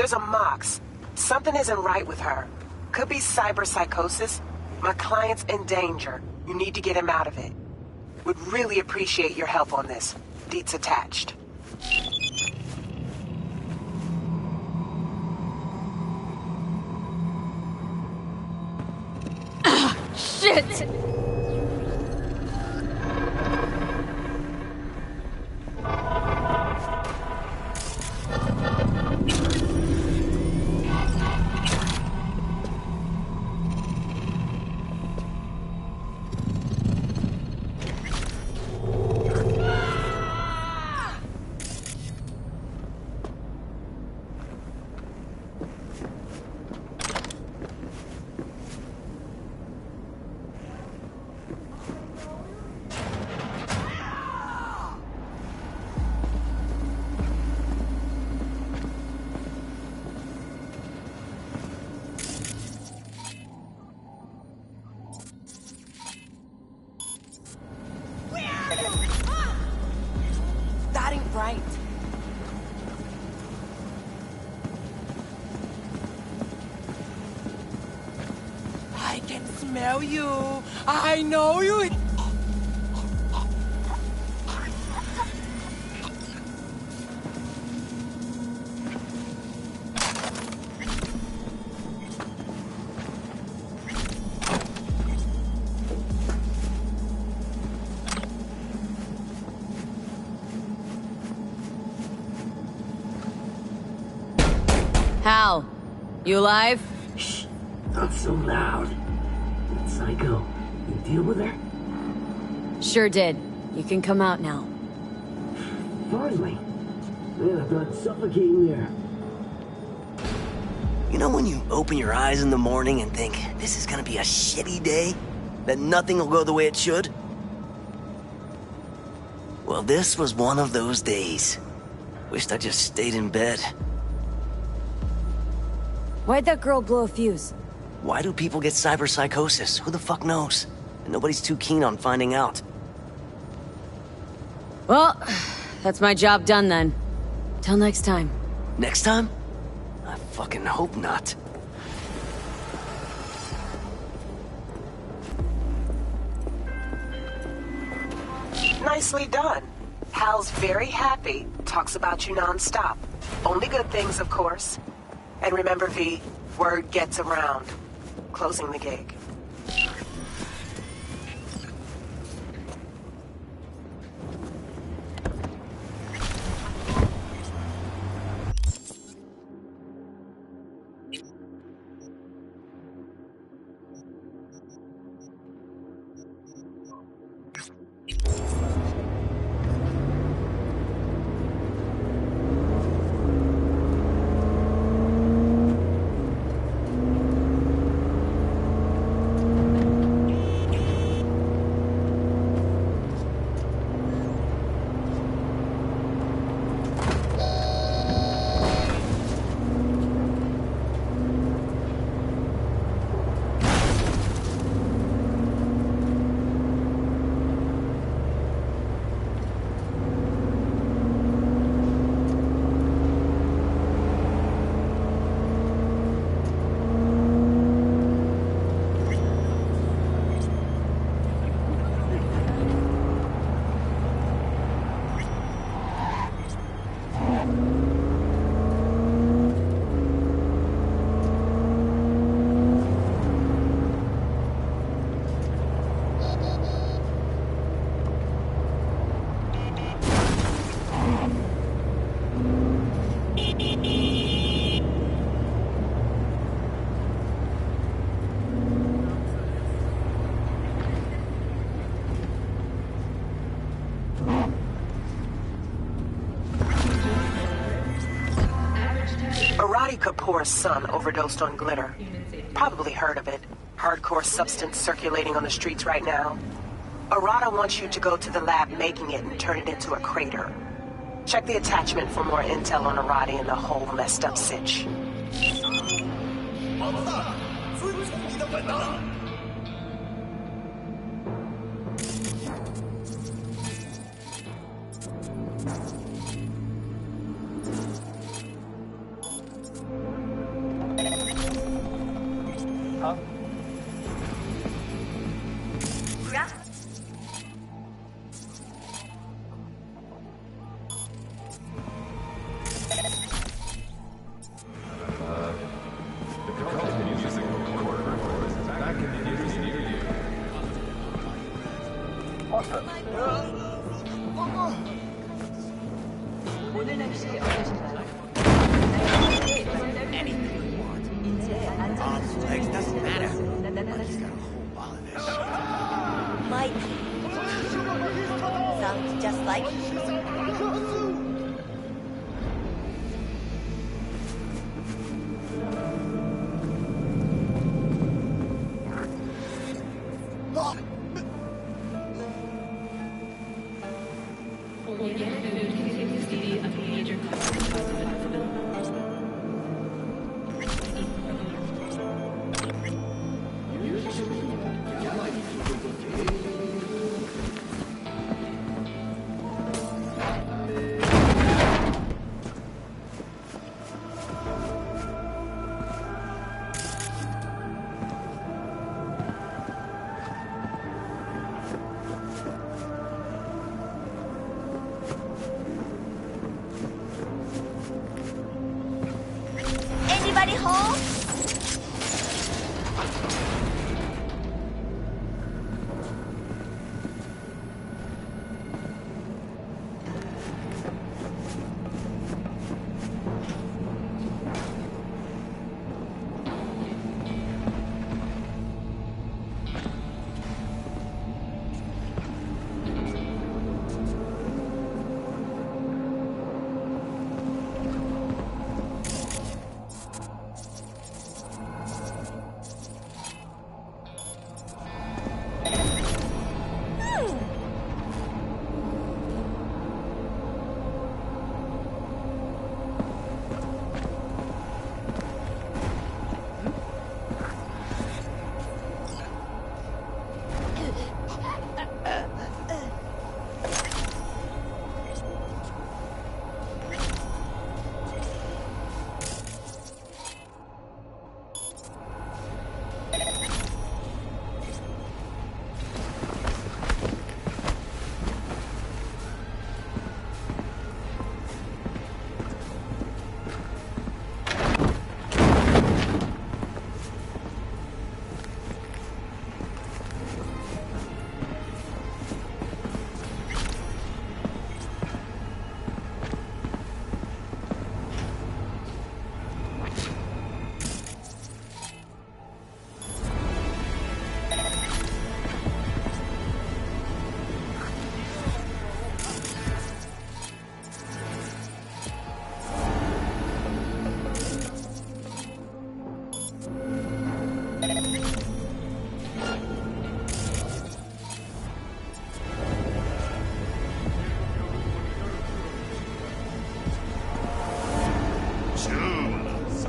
There's a mox. Something isn't right with her. Could be cyberpsychosis. My client's in danger. You need to get him out of it. Would really appreciate your help on this. Deets attached. Shit! That ain't right. I can smell you. I know you. Hal, you alive? Shh, not so loud. That psycho, you deal with her? Sure did. You can come out now. Finally. Man, I thought suffocating there. You know when you open your eyes in the morning and think, this is gonna be a shitty day? That nothing will go the way it should? Well, this was one of those days. Wished I just stayed in bed. Why'd that girl blow a fuse? Why do people get cyberpsychosis? Who the fuck knows? And nobody's too keen on finding out. Well, that's my job done then. Till next time. Next time? I fucking hope not. Nicely done. Hal's very happy. Talks about you non-stop. Only good things, of course. And remember, V, word gets around. Closing the gig. Kapoor's son overdosed on glitter. Probably heard of it. Hardcore substance circulating on the streets right now. Arata wants you to go to the lab making it and turn it into a crater. Check the attachment for more intel on Arata and the whole messed up sitch. Legs doesn't matter. He's got a whole wall of this shit. Mike. Sounds just like Anybody home?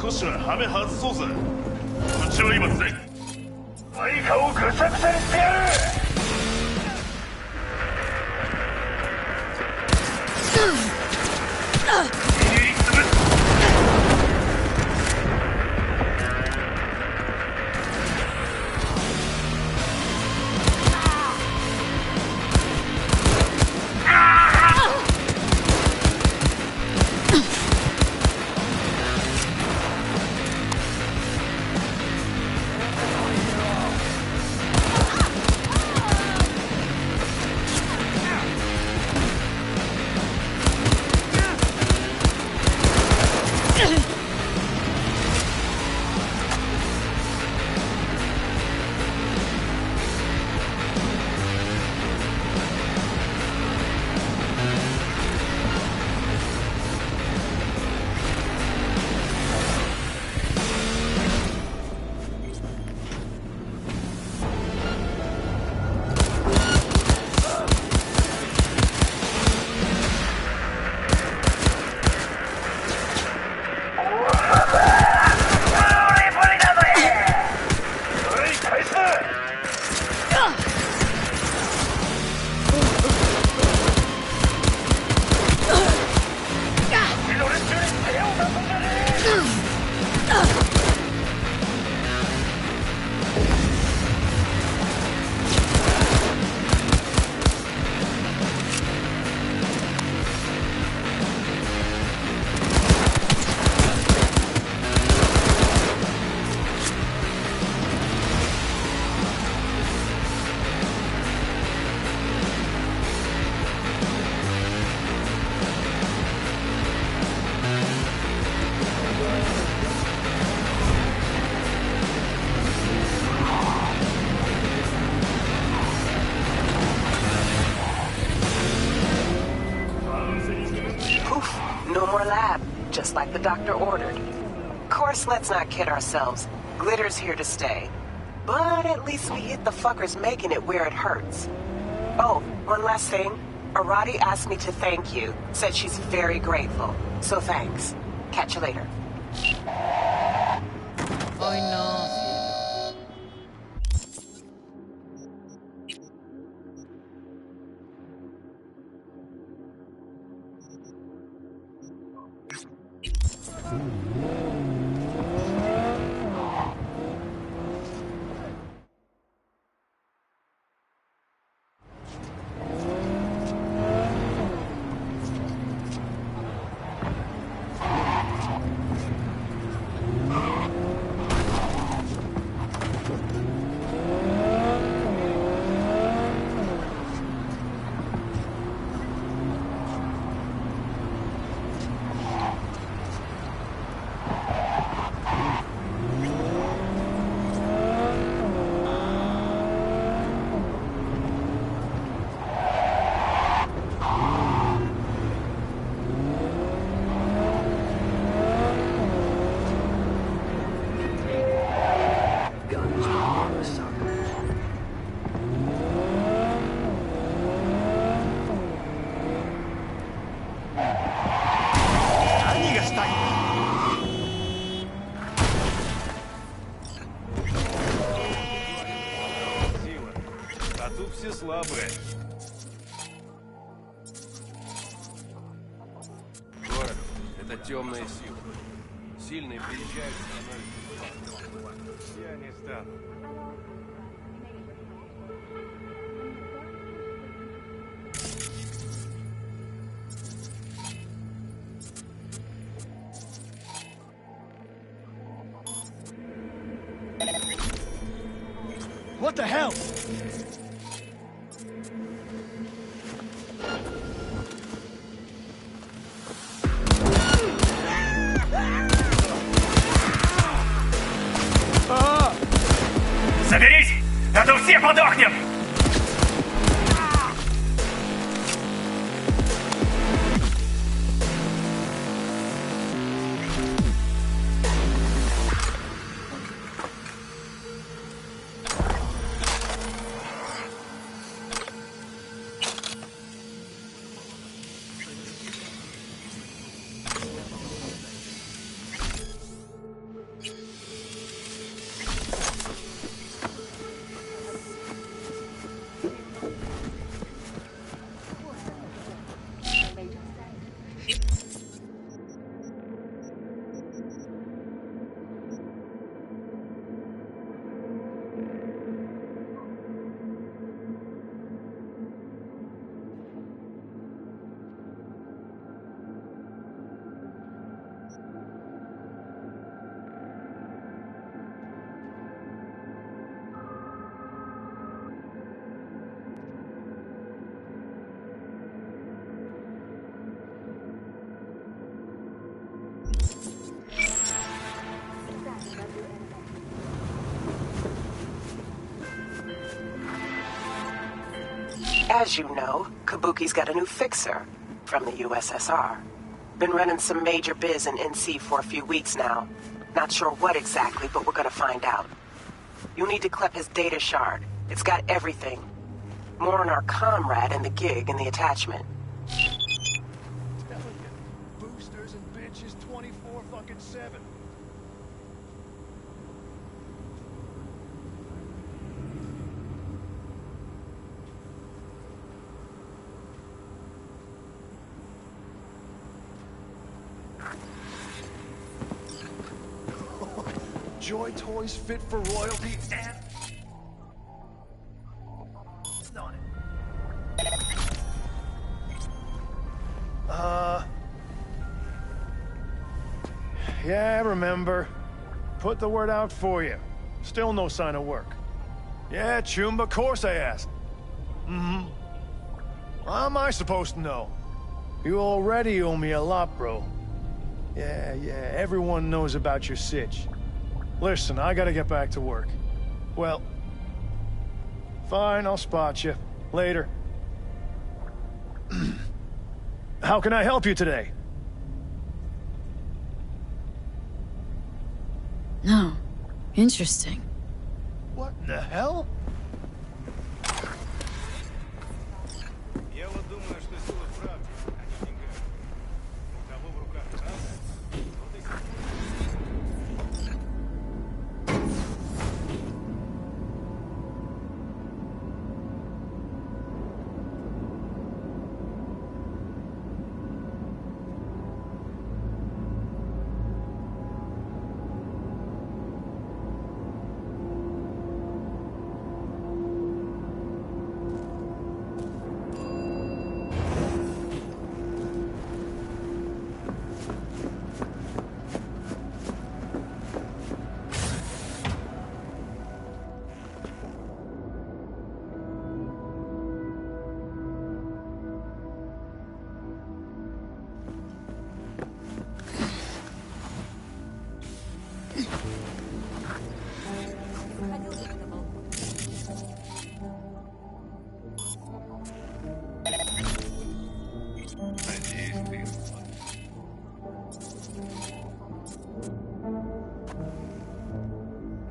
少しはハメ外そうぜ。こっちは今全配下をぐちゃぐちゃにしてやる。lab, just like the doctor ordered. Of course, let's not kid ourselves. Glitter's here to stay. But at least we hit the fuckers making it where it hurts. Oh, one last thing. Arati asked me to thank you. Said she's very grateful. So thanks. Catch you later. Ay, no. слабые. Город — это темная сила. Сильные приезжают, становятся. Я не стану. What the hell? Соберись, а то все подохнем! As you know, Kabuki's got a new fixer from the USSR. Been running some major biz in NC for a few weeks now. Not sure what exactly, but we're gonna find out. You need to clip his data shard. It's got everything. More on our comrade and the gig in the attachment. Telling you, boosters and bitches 24/7. Joy toys fit for royalty and... on it. Yeah, I remember. Put the word out for you. Still no sign of work. Yeah, Chumba, of course I asked. Mm-hmm. How am I supposed to know? You already owe me a lot, bro. Yeah, everyone knows about your sitch. Listen, I gotta get back to work. Well, fine, I'll spot you. Later. How can I help you today? No. Interesting. What in the hell? Я вот думаю, что сила в правде, а не в деньгах. У кого в руках правда, тот и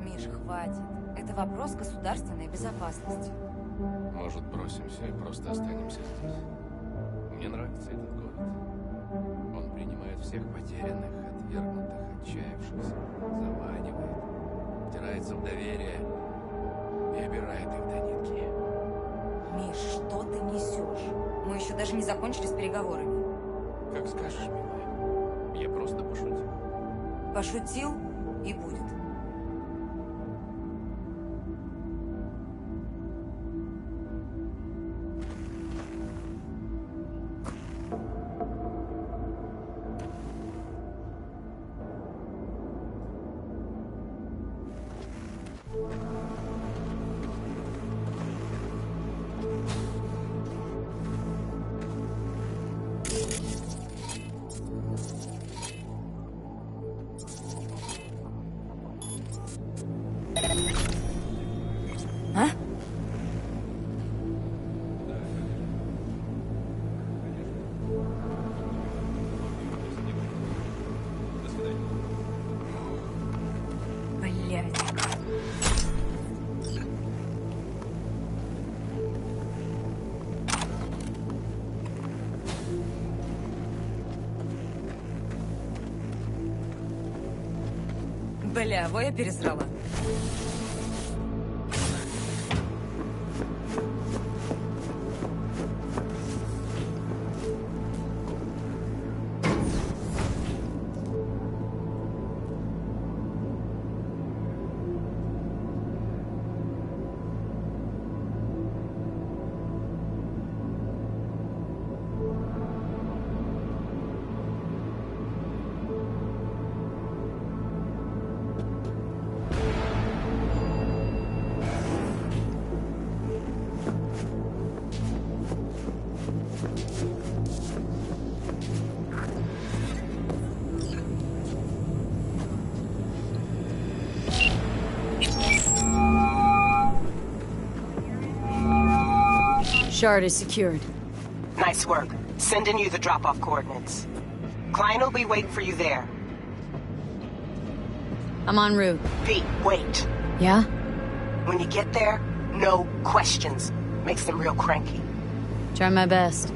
Миш, хватит. Это вопрос государственной безопасности. Может, бросимся и просто останемся здесь? Мне нравится этот город. Он принимает всех потерянных, отвергнутых, отчаявшихся, заманивает, втирается в доверие и обирает их до нитки. Миш, что ты несешь? Мы еще даже не закончили с переговорами. Как скажешь, милая. Я просто пошутил. Пошутил и будет. А? Блядь. Бля, во я пересрала. Shard is secured. Nice work. Sending you the drop-off coordinates. Klein will be waiting for you there. I'm en route. Pete, wait. Yeah? When you get there, no questions. Makes them real cranky. Try my best.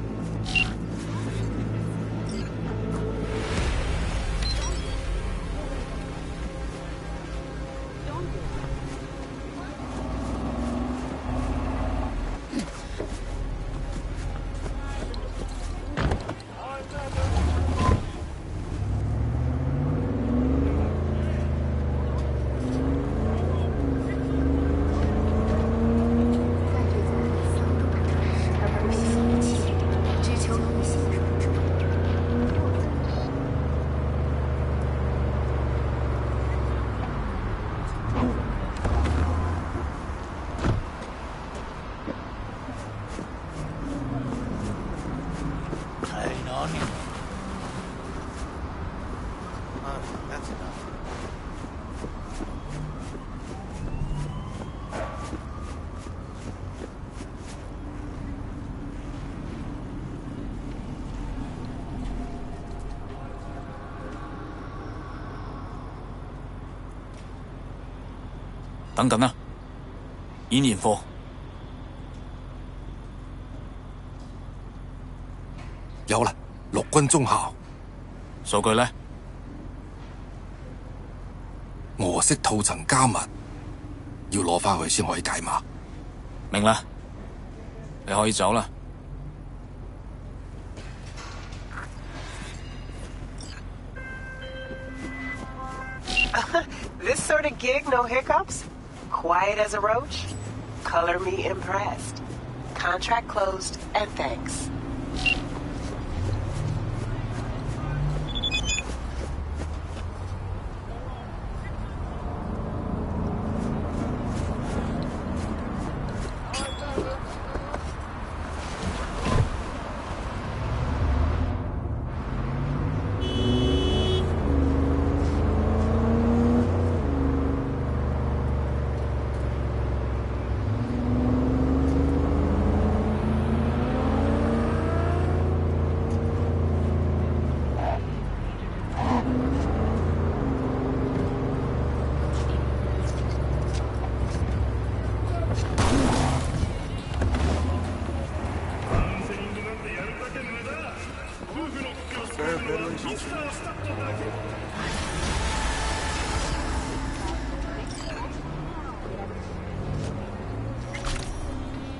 等緊啦，演練課。有啦，陸軍中校。數據呢？俄式套層加密，要攞翻去先可以解碼。明啦，你可以走啦。This sort of gig, no hiccups? Quiet as a roach? Color me impressed. Contract closed, and thanks.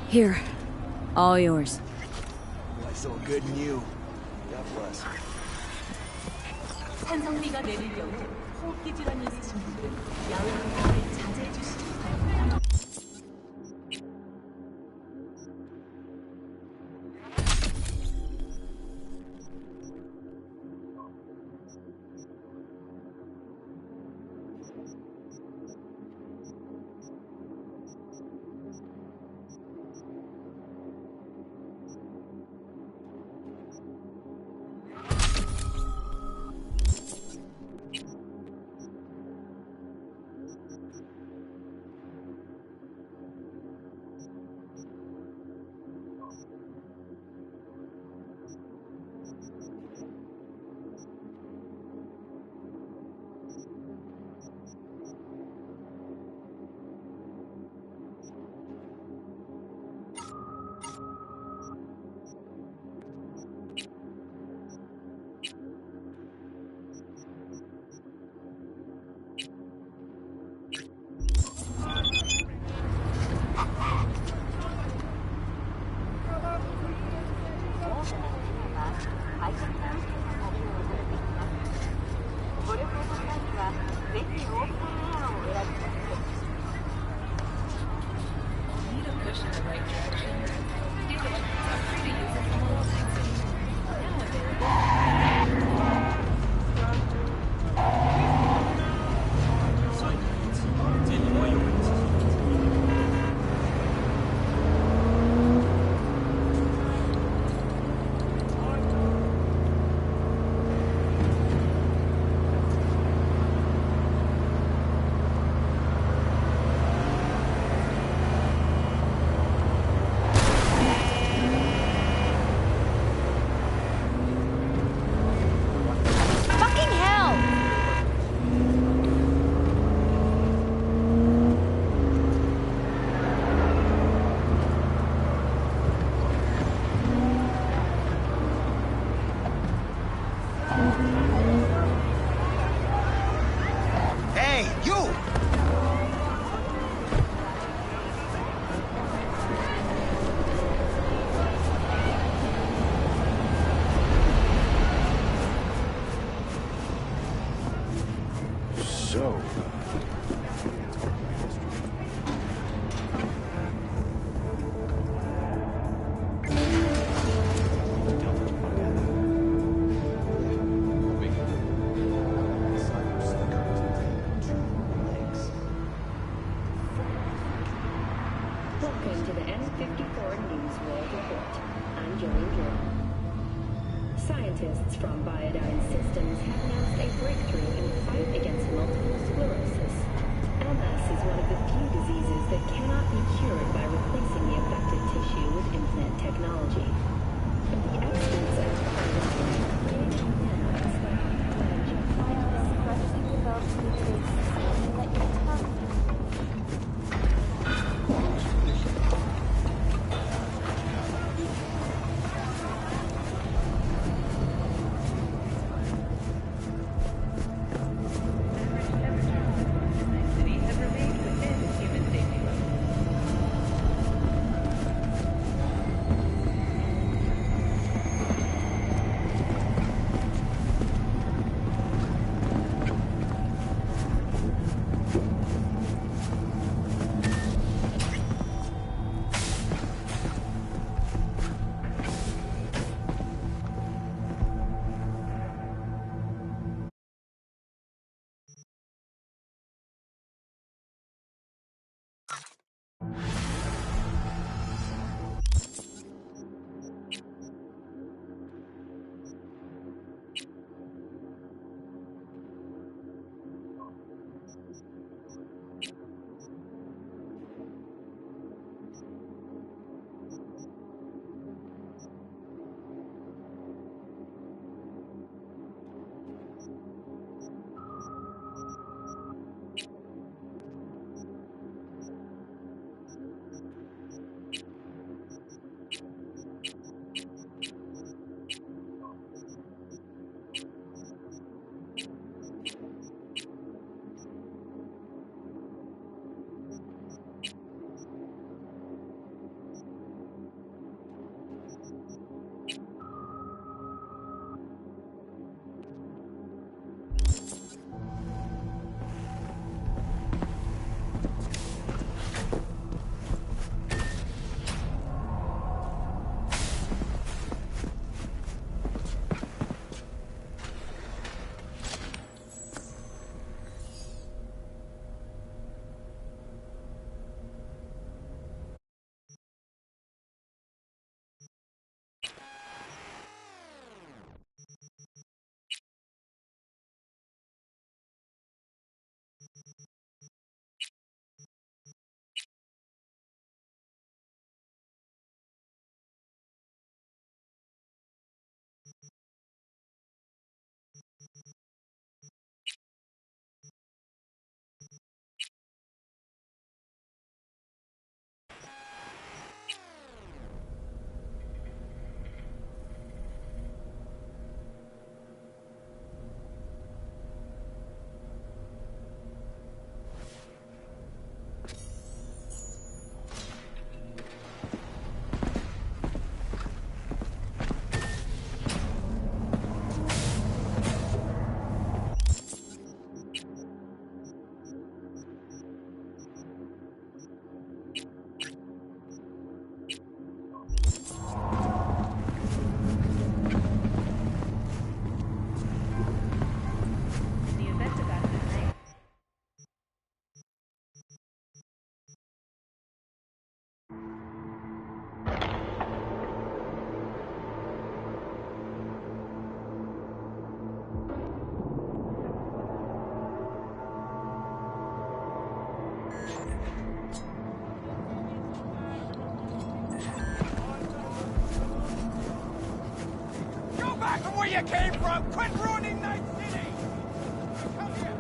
Here. All yours. I saw good in you. God bless. 산성비가 내릴 경우 호흡기 질환이 있으신 분들은 야외 활동을 자제해 주시기 바랍니다. Welcome to the N54 News World Report. I'm Jolene Drill. Scientists from Biodyne Systems have announced a breakthrough in the fight against multiple sclerosis. MS is one of the few diseases that cannot be cured by replacing the affected tissue with implant technology. The experts at Biodyne created nanobots that have the potential to suppress the development of Back from where you came from! Quit ruining Night City! Come here!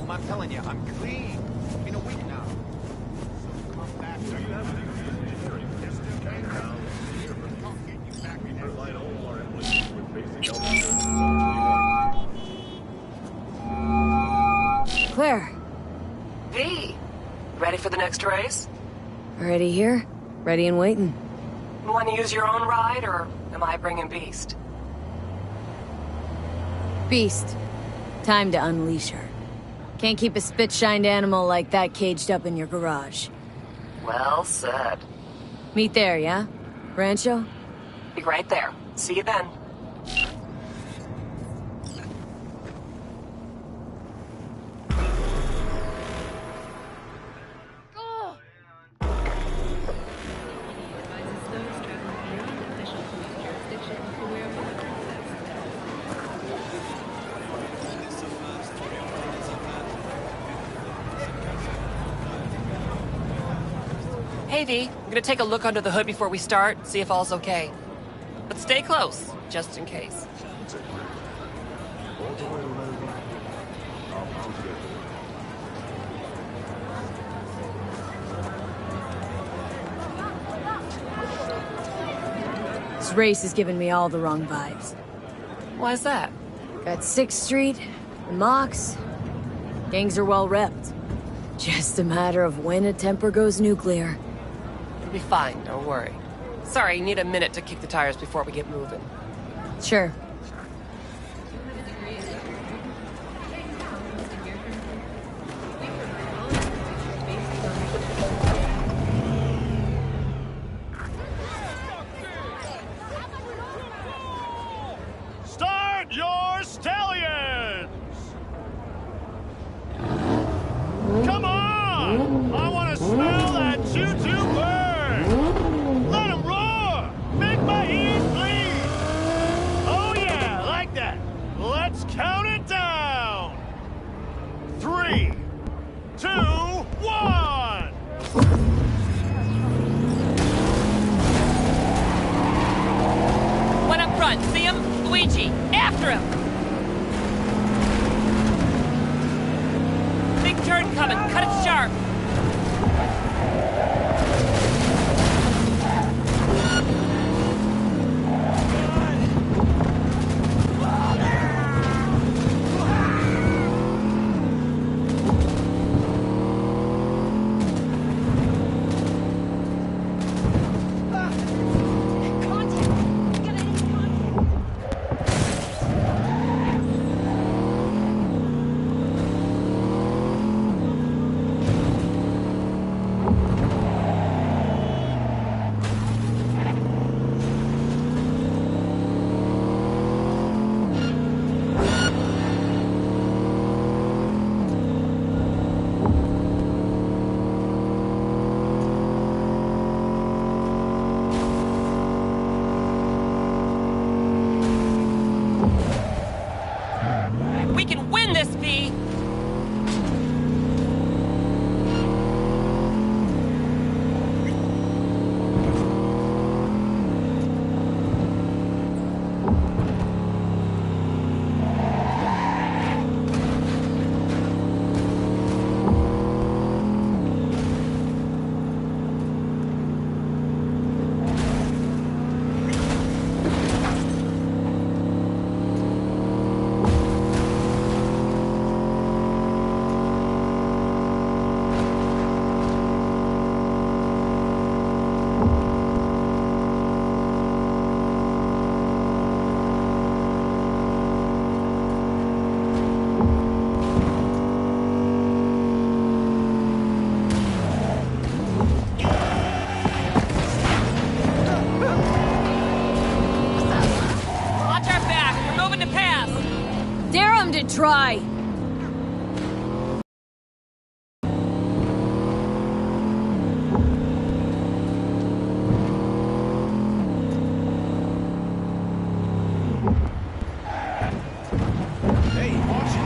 I'm telling you, I'm clean. It's been a week now. So come back. Do you have any engineering? Yes, okay. Now, here for talk, get you back in there. Line all our employees with basic health. Claire. V. Ready for the next race? Already here? Ready and waiting. Want to use your own ride, or am I bringing Beast? Beast. Time to unleash her. Can't keep a spit-shined animal like that caged up in your garage. Well said. Meet there, yeah? Rancho? Be right there. See you then. Hey, V. I'm gonna take a look under the hood before we start, see if all's okay. But stay close, just in case. This race is giving me all the wrong vibes. Why's that? Got 6th Street, the Mox. Gangs are well repped. Just a matter of when a temper goes nuclear. It'll be fine, don't worry. Sorry, need a minute to kick the tires before we get moving. Sure. Start your stallions! Come on! I want to smell that choo-choo burn! Let 'em roar! Make my ears bleed! Oh yeah, like that! Let's count it down! 3, 2, 1! One up front, see him? Luigi, after him! Big turn coming, cut it sharp! We can win this, V! Watch our back, we're moving to pass! Dare him to try! Hey, watch it!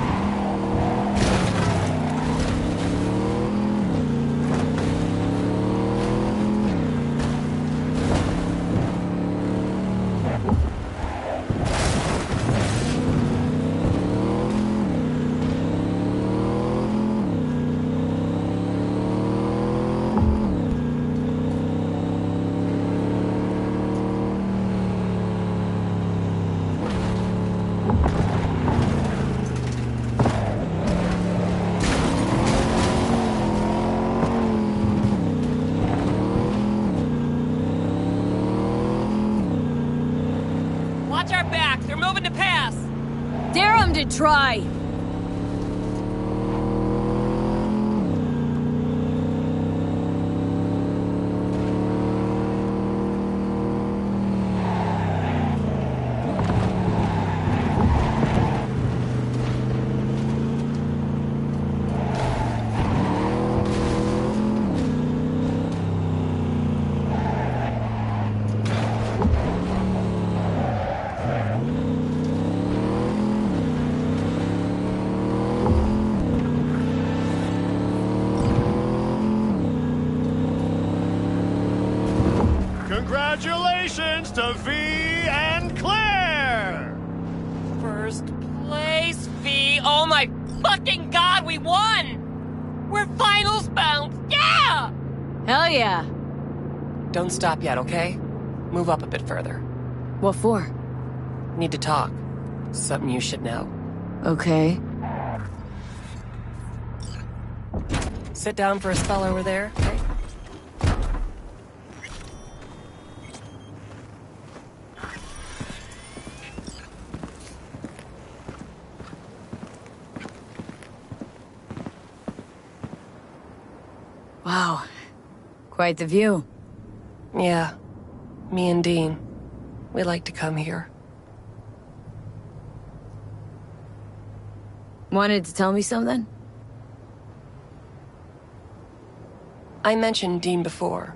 Watch our back, they're moving to pass! Dare him to try! Congratulations to V and Claire! First place, V! Oh my fucking god, we won! We're finals bound! Yeah! Hell yeah! Don't stop yet, okay? Move up a bit further. What for? Need to talk. Something you should know. Okay. sit down for a spell over there, okay? Wow. Quite the view. Yeah. Me and Dean. We like to come here. Wanted to tell me something? I mentioned Dean before.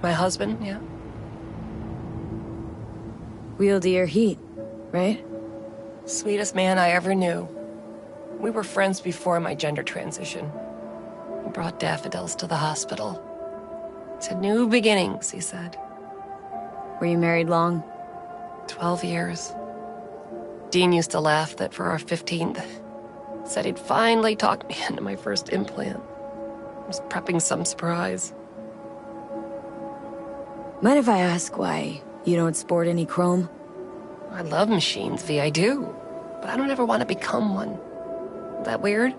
My husband, yeah? Wheeled to your heat, right? Sweetest man I ever knew. We were friends before my gender transition. He brought daffodils to the hospital. To new beginnings, he said. Were you married long? 12 years. Dean used to laugh that for our 15th, said he'd finally talked me into my first implant. I was prepping some surprise. Mind if I ask why you don't sport any chrome? I love machines, V, I do. But I don't ever want to become one. Is that weird?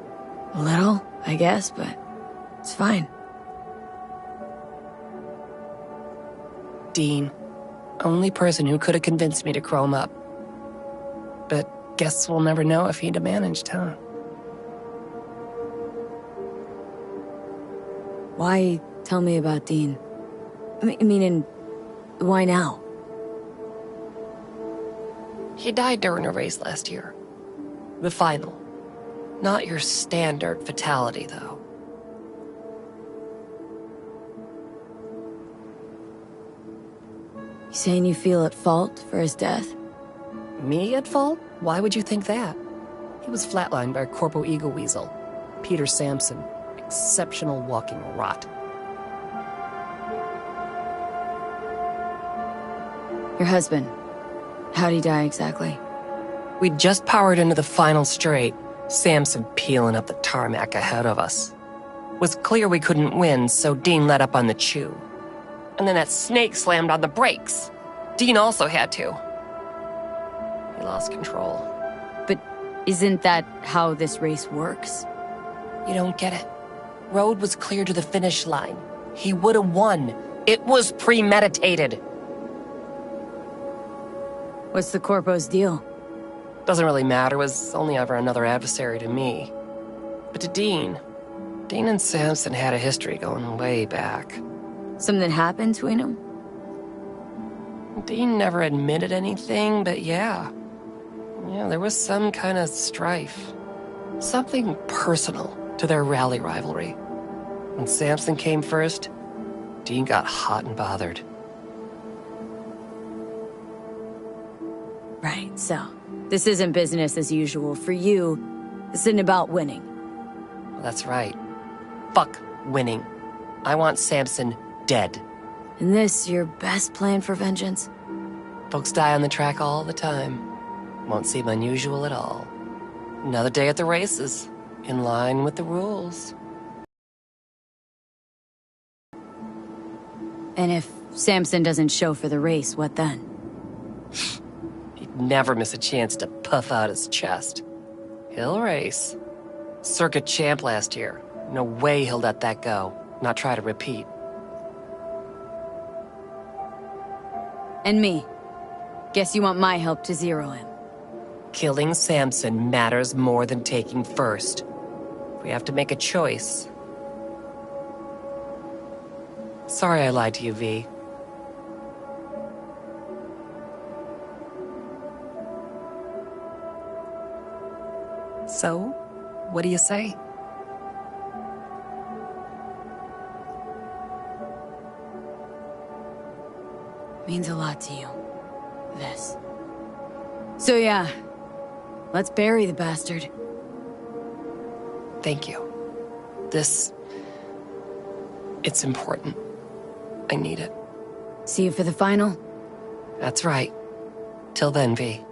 A little, I guess, but it's fine. Dean. Only person who could have convinced me to chrome up. But guess we'll never know if he'd have managed, huh? Why tell me about Dean? Meaning, why now? He died during a race last year. The final. Not your standard fatality, though. You saying you feel at fault for his death? Me at fault? Why would you think that? He was flatlined by a corpo ego weasel, Peter Sampson. Exceptional walking rot. Your husband, how'd he die exactly? We'd just powered into the final straight, Sampson peeling up the tarmac ahead of us. Was clear we couldn't win, so Dean let up on the chew. And then that snake slammed on the brakes. Dean also had to. He lost control. But isn't that how this race works? You don't get it. Road was clear to the finish line. He would have won. It was premeditated. What's the corpo's deal? Doesn't really matter. Was only ever another adversary to me. But to Dean and Sampson had a history going way back. Something happened between them? Dean never admitted anything, but yeah. Yeah, there was some kind of strife. Something personal to their rally rivalry. When Sampson came first, Dean got hot and bothered. Right, so this isn't business as usual. For you, this isn't about winning. Well, that's right. Fuck winning. I want Sampson dead. And this your best plan for vengeance? Folks die on the track all the time. Won't seem unusual at all. Another day at the races. In line with the rules. And if Sampson doesn't show for the race, what then? He'd never miss a chance to puff out his chest. He'll race. Circuit champ last year. No way he'll let that go. Not try to repeat. And me. Guess you want my help to zero him. Killing Sampson matters more than taking first. We have to make a choice. Sorry I lied to you, V. So, what do you say? Means a lot to you. This. So yeah, let's bury the bastard. Thank you. It's important. I need it. See you for the final? That's right. Till then, V.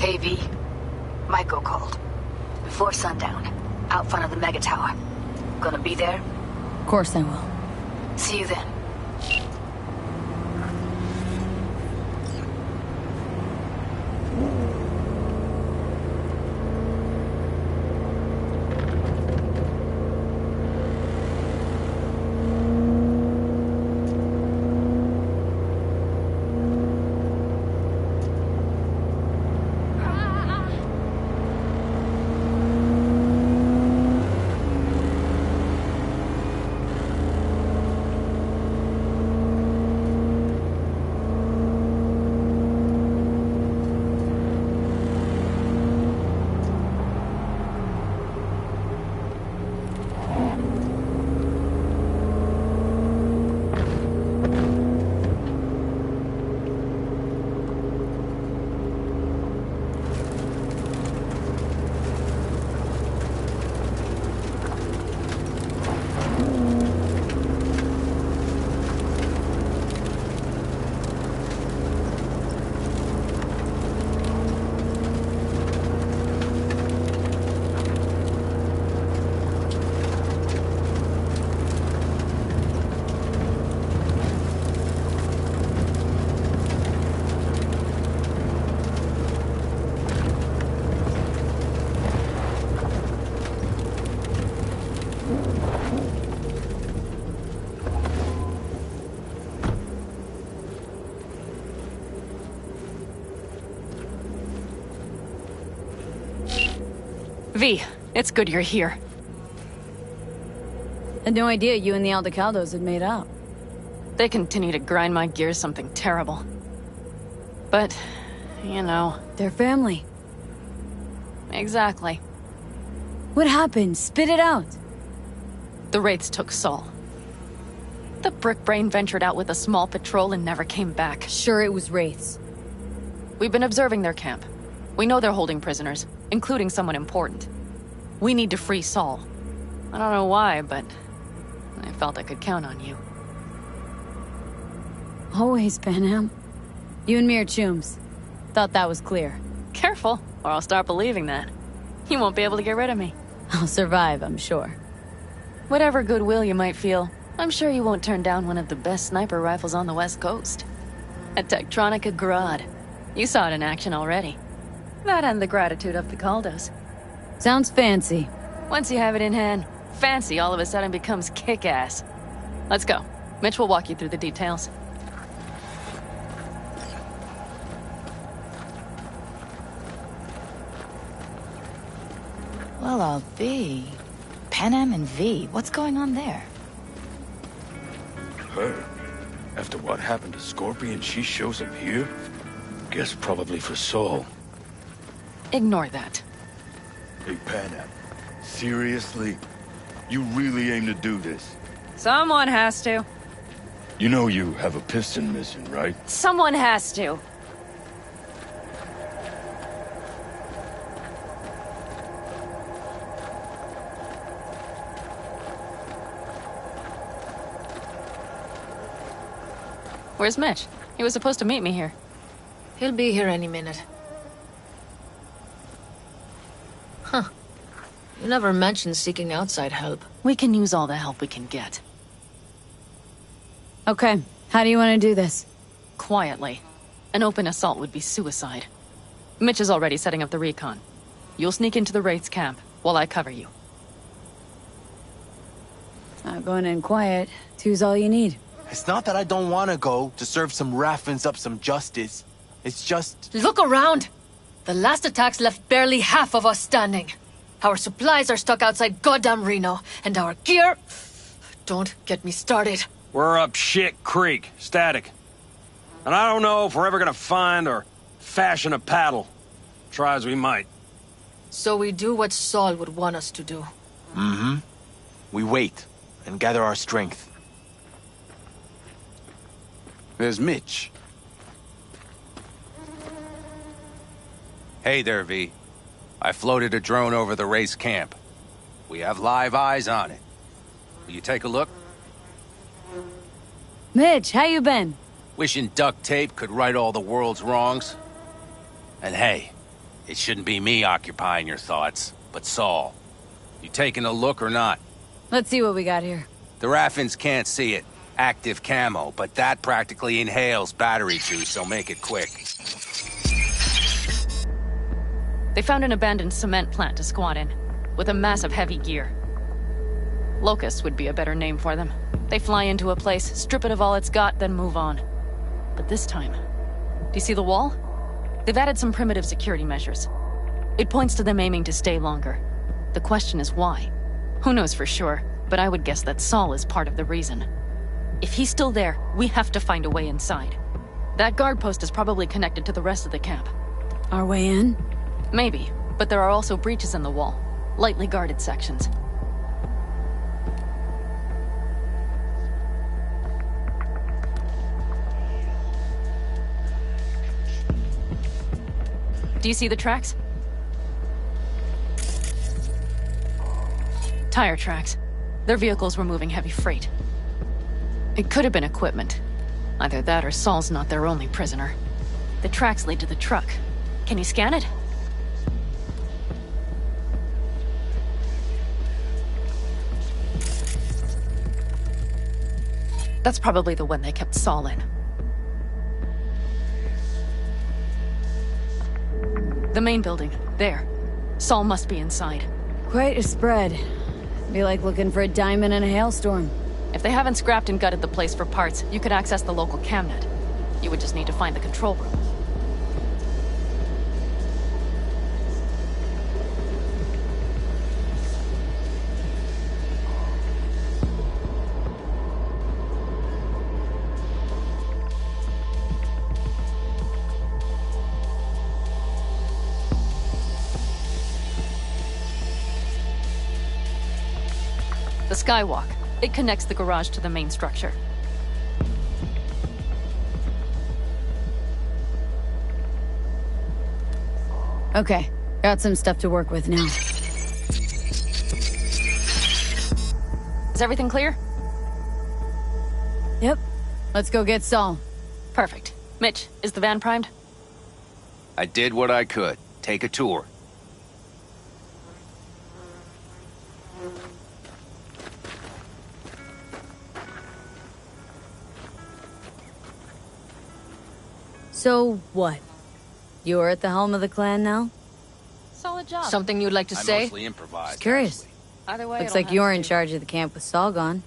Hey, V. Michael called. Before sundown, out front of the Mega Tower. Gonna be there? Of course I will. See you then. V, it's good you're here. Had no idea you and the Aldecaldos had made up. They continue to grind my gears something terrible. But, you know... They're family. Exactly. What happened? Spit it out. The Wraiths took Saul. The Brickbrain ventured out with a small patrol and never came back. Sure it was Wraiths. We've been observing their camp. We know they're holding prisoners, including someone important. We need to free Saul. I don't know why, but I felt I could count on you. Always, Panam. You and me are chums. Thought that was clear. Careful, or I'll start believing that. You won't be able to get rid of me. I'll survive, I'm sure. Whatever goodwill you might feel, I'm sure you won't turn down one of the best sniper rifles on the West Coast. A Tektronica Grad. You saw it in action already. That and the gratitude of the Caldos. Sounds fancy. Once you have it in hand, fancy all of a sudden becomes kick-ass. Let's go. Mitch will walk you through the details. Well, I'll be. Panam and V, what's going on there? Her? After what happened to Scorpion, she shows up here? Guess probably for Saul. Ignore that. Hey, Panam. Seriously? You really aim to do this? Someone has to. You know you have a piston missing, right? Someone has to. Where's Mitch? He was supposed to meet me here. He'll be here any minute. Huh. You never mentioned seeking outside help. We can use all the help we can get. Okay, how do you want to do this? Quietly. An open assault would be suicide. Mitch is already setting up the recon. You'll sneak into the Wraith's camp, while I cover you. Not going in quiet. Two's all you need. It's not that I don't want to go to serve some Raffins up some justice. It's just... Look around! The last attacks left barely half of us standing. Our supplies are stuck outside goddamn Reno, and our gear... Don't get me started. We're up shit creek, static. And I don't know if we're ever gonna find or fashion a paddle. Try as we might. So we do what Saul would want us to do. Mm-hmm. We wait, and gather our strength. There's Mitch. Hey there, V. I floated a drone over the race camp. We have live eyes on it. Will you take a look? Mitch, how you been? Wishing duct tape could right all the world's wrongs. And hey, It shouldn't be me occupying your thoughts, but Saul. You taking a look or not? Let's see what we got here. The Raffins can't see it. Active camo, but that practically inhales battery juice, so make it quick. They found an abandoned cement plant to squat in, with a massive heavy gear. Locusts would be a better name for them. They fly into a place, strip it of all it's got, then move on. But this time... Do you see the wall? They've added some primitive security measures. It points to them aiming to stay longer. The question is why? Who knows for sure, but I would guess that Saul is part of the reason. If he's still there, we have to find a way inside. That guard post is probably connected to the rest of the camp. Our way in? Maybe, but there are also breaches in the wall. Lightly guarded sections. Do you see the tracks? Tire tracks. Their vehicles were moving heavy freight. It could have been equipment. Either that or Saul's not their only prisoner. The tracks lead to the truck. Can you scan it? That's probably the one they kept Saul in. The main building. There. Saul must be inside. Quite a spread. Be like looking for a diamond in a hailstorm. If they haven't scrapped and gutted the place for parts, you could access the local camnet. You would just need to find the control room. The skywalk. It connects the garage to the main structure. Okay, got some stuff to work with now. Is everything clear? Yep. Let's go get Saul. Perfect. Mitch, is the van primed? I did what I could. Take a tour. So, what? You're at the helm of the clan now? Solid job. Something you'd like to say? I mostly improvised. Just curious. Either way, Looks like you're in charge of the camp with Saul gone.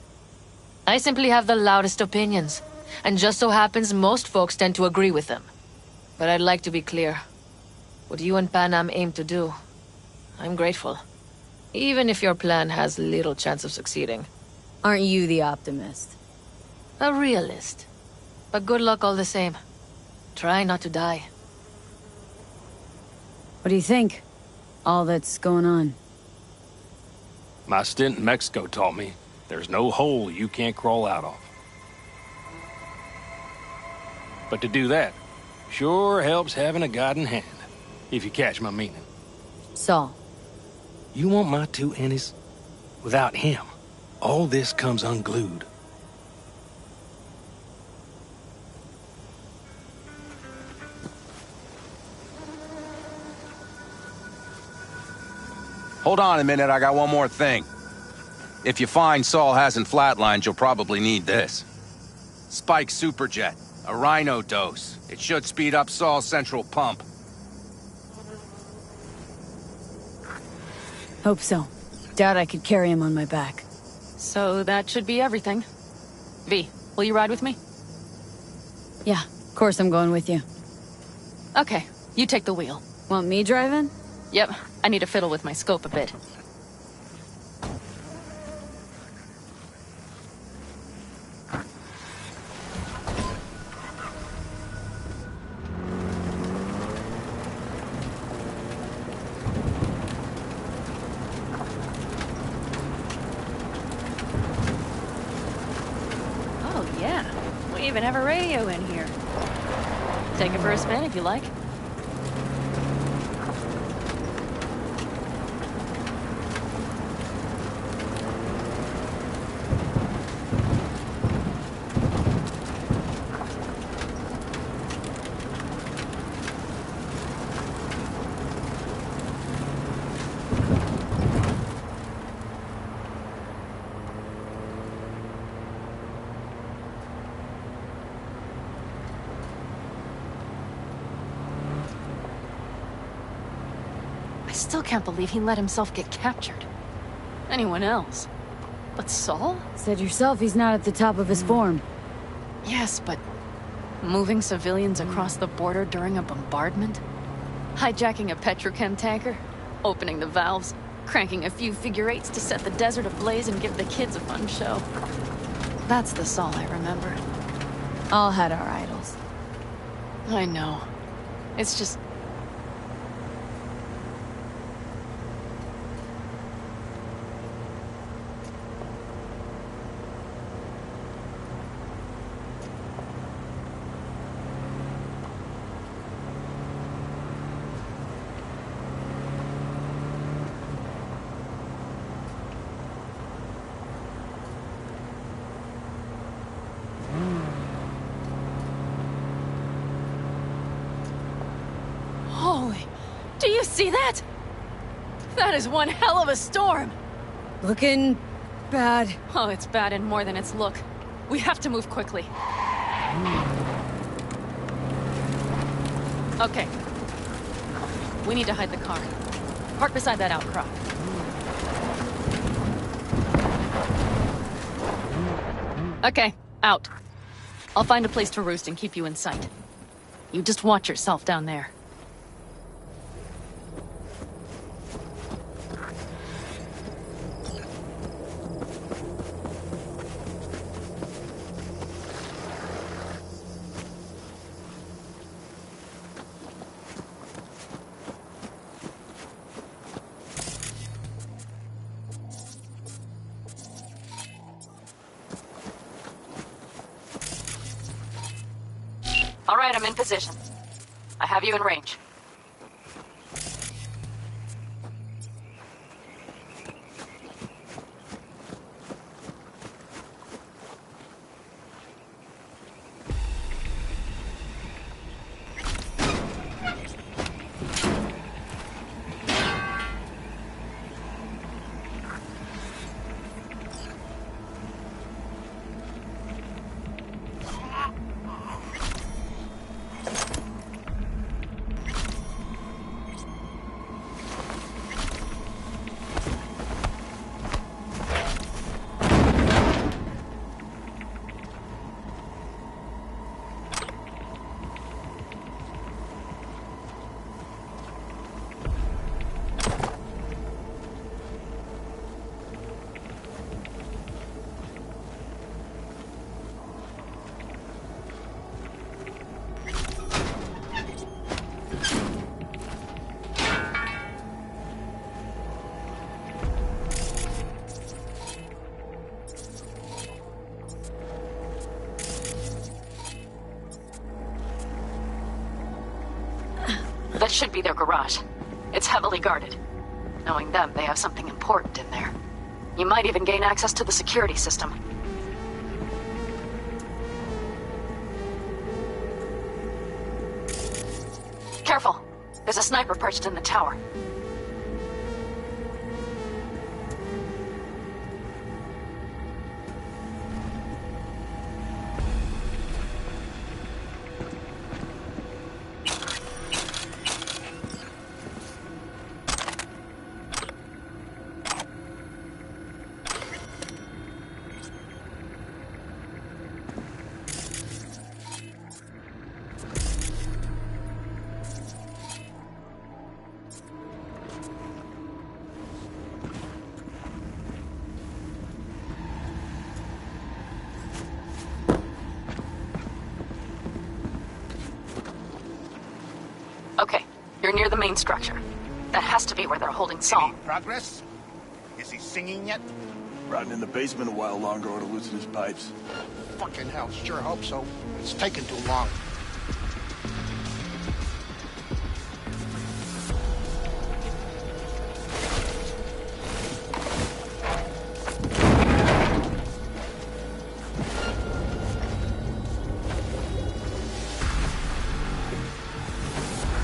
I simply have the loudest opinions, and just so happens most folks tend to agree with them. But I'd like to be clear. What you and Panam aim to do, I'm grateful. Even if your plan has little chance of succeeding. Aren't you the optimist? A realist. But good luck all the same. Try not to die. What do you think? All that's going on. My stint in Mexico taught me there's no hole you can't crawl out of. But to do that, sure helps having a guiding hand, if you catch my meaning. Saul. You want my two Ennies? Without him, all this comes unglued. Hold on a minute, I got one more thing. If you find Saul hasn't flatlined, you'll probably need this. Spike Superjet, a Rhino dose. It should speed up Saul's central pump. Hope so. Doubt I could carry him on my back. So that should be everything. V, will you ride with me? Yeah, of course I'm going with you. Okay, you take the wheel. Want me driving? Yep, I need to fiddle with my scope a bit. Oh yeah, we even have a radio in here. Take it for a spin if you like. still can't believe he let himself get captured. Anyone else? But Saul? Said yourself he's not at the top of his form. Yes, but moving civilians across the border during a bombardment? Hijacking a petrochem tanker? Opening the valves? Cranking a few figure eights to set the desert ablaze and give the kids a fun show. That's the Saul I remember. All had our idols. I know. It's just... Holy... Do you see that? That is one hell of a storm! Looking... bad. Oh, it's bad in more than its look. We have to move quickly. Okay. We need to hide the car. Park beside that outcrop. Okay, out. I'll find a place to roost and keep you in sight. You just watch yourself down there. All right, I'm in position. I have you in range. That should be their garage. It's heavily guarded. Knowing them, they have something important in there. You might even gain access to the security system. Careful! There's a sniper perched in the tower. Okay, you're near the main structure. That has to be where they're holding Saul. Progress? Is he singing yet? Rotting in the basement a while longer or to loosen his pipes. Fucking hell, sure hope so. It's taking too long.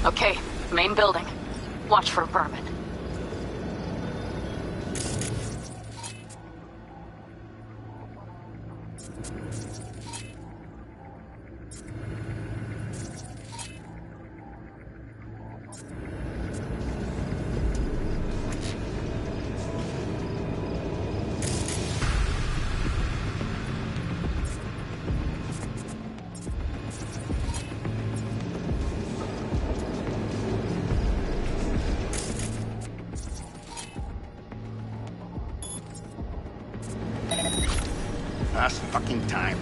Okay, main building. Watch for vermin. Last fucking time.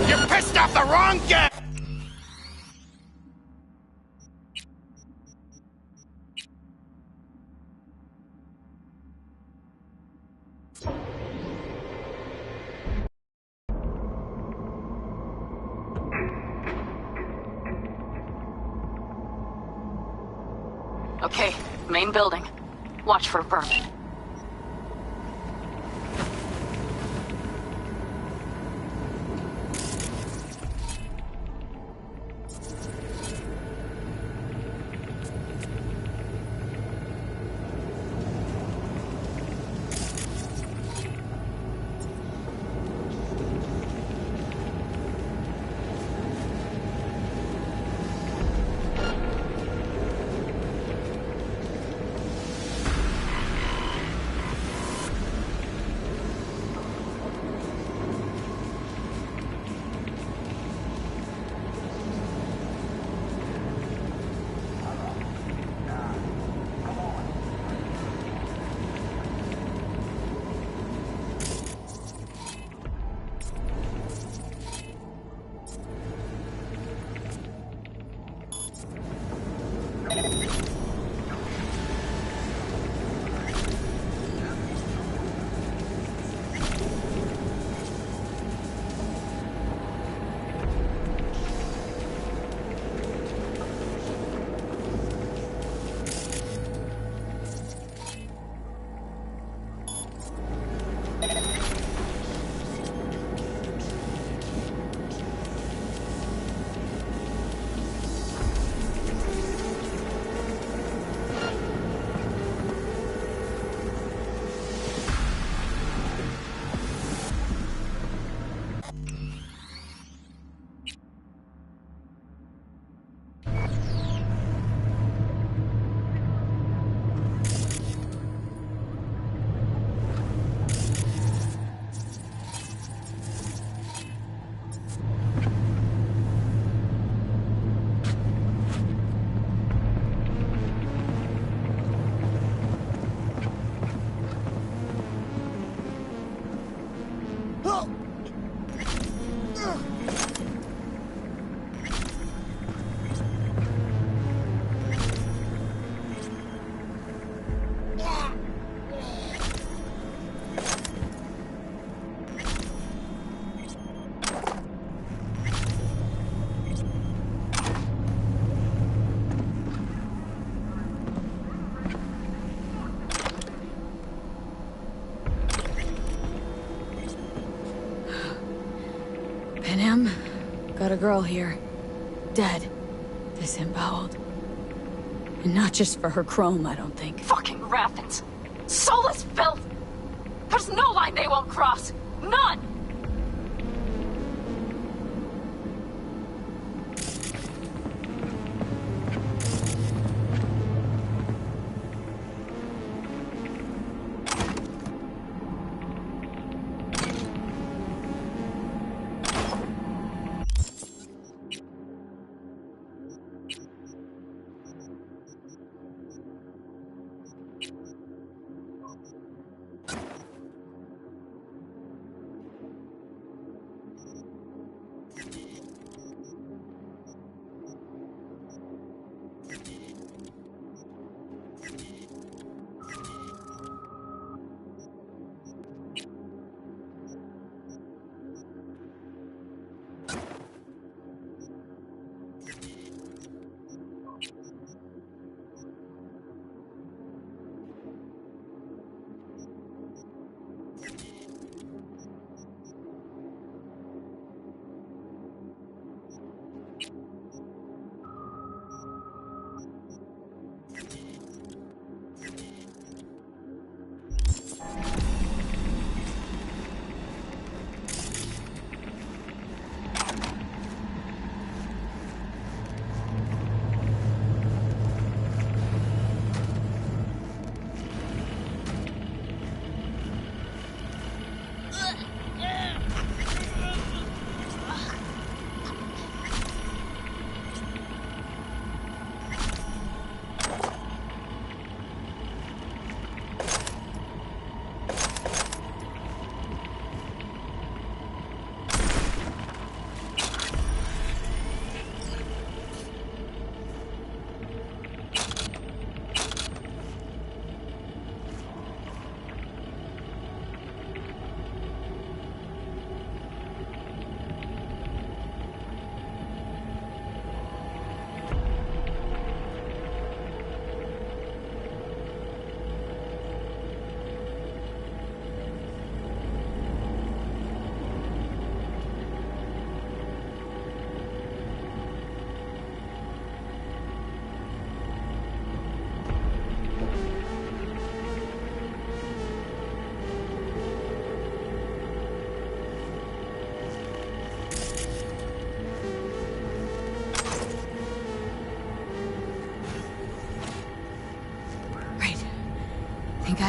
You pissed off the wrong guy! Okay, main building. Watch for vermin. Panam, got a girl here. Dead. Disemboweled. And not just for her chrome, I don't think. Fucking Raffins. Soulless filth! There's no line they won't cross! None!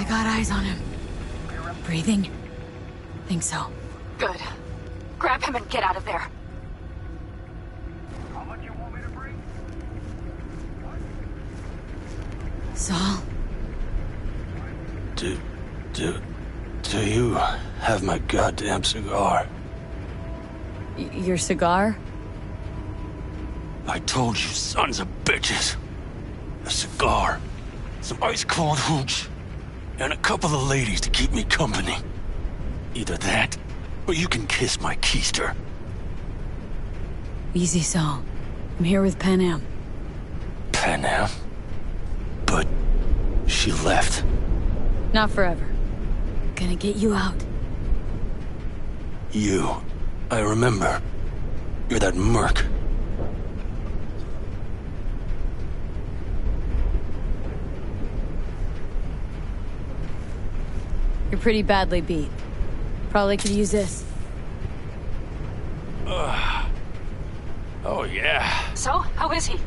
I got eyes on him. Breathing? Think so. Good. Grab him and get out of there. Saul? Do you have my goddamn cigar? Your cigar? I told you, sons of bitches. A cigar, some ice-cold hooch, and a couple of ladies to keep me company. Either that, or you can kiss my keister. Easy, Saul. I'm here with Pan Am. Pan Am? But she left. Not forever. Gonna get you out. You. I remember. You're that merc. You're pretty badly beat. Probably could use this. Oh, yeah. So, how is he?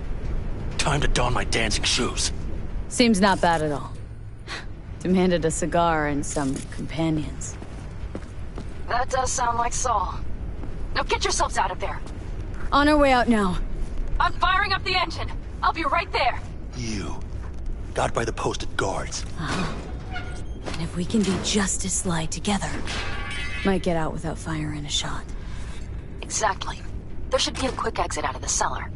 Time to don my dancing shoes. Seems not bad at all. Demanded a cigar and some companions. That does sound like Saul. Now get yourselves out of there. On our way out now. I'm firing up the engine. I'll be right there. You. Got by the posted guards. And if we can be just as sly together, might get out without firing a shot. Exactly. There should be a quick exit out of the cellar.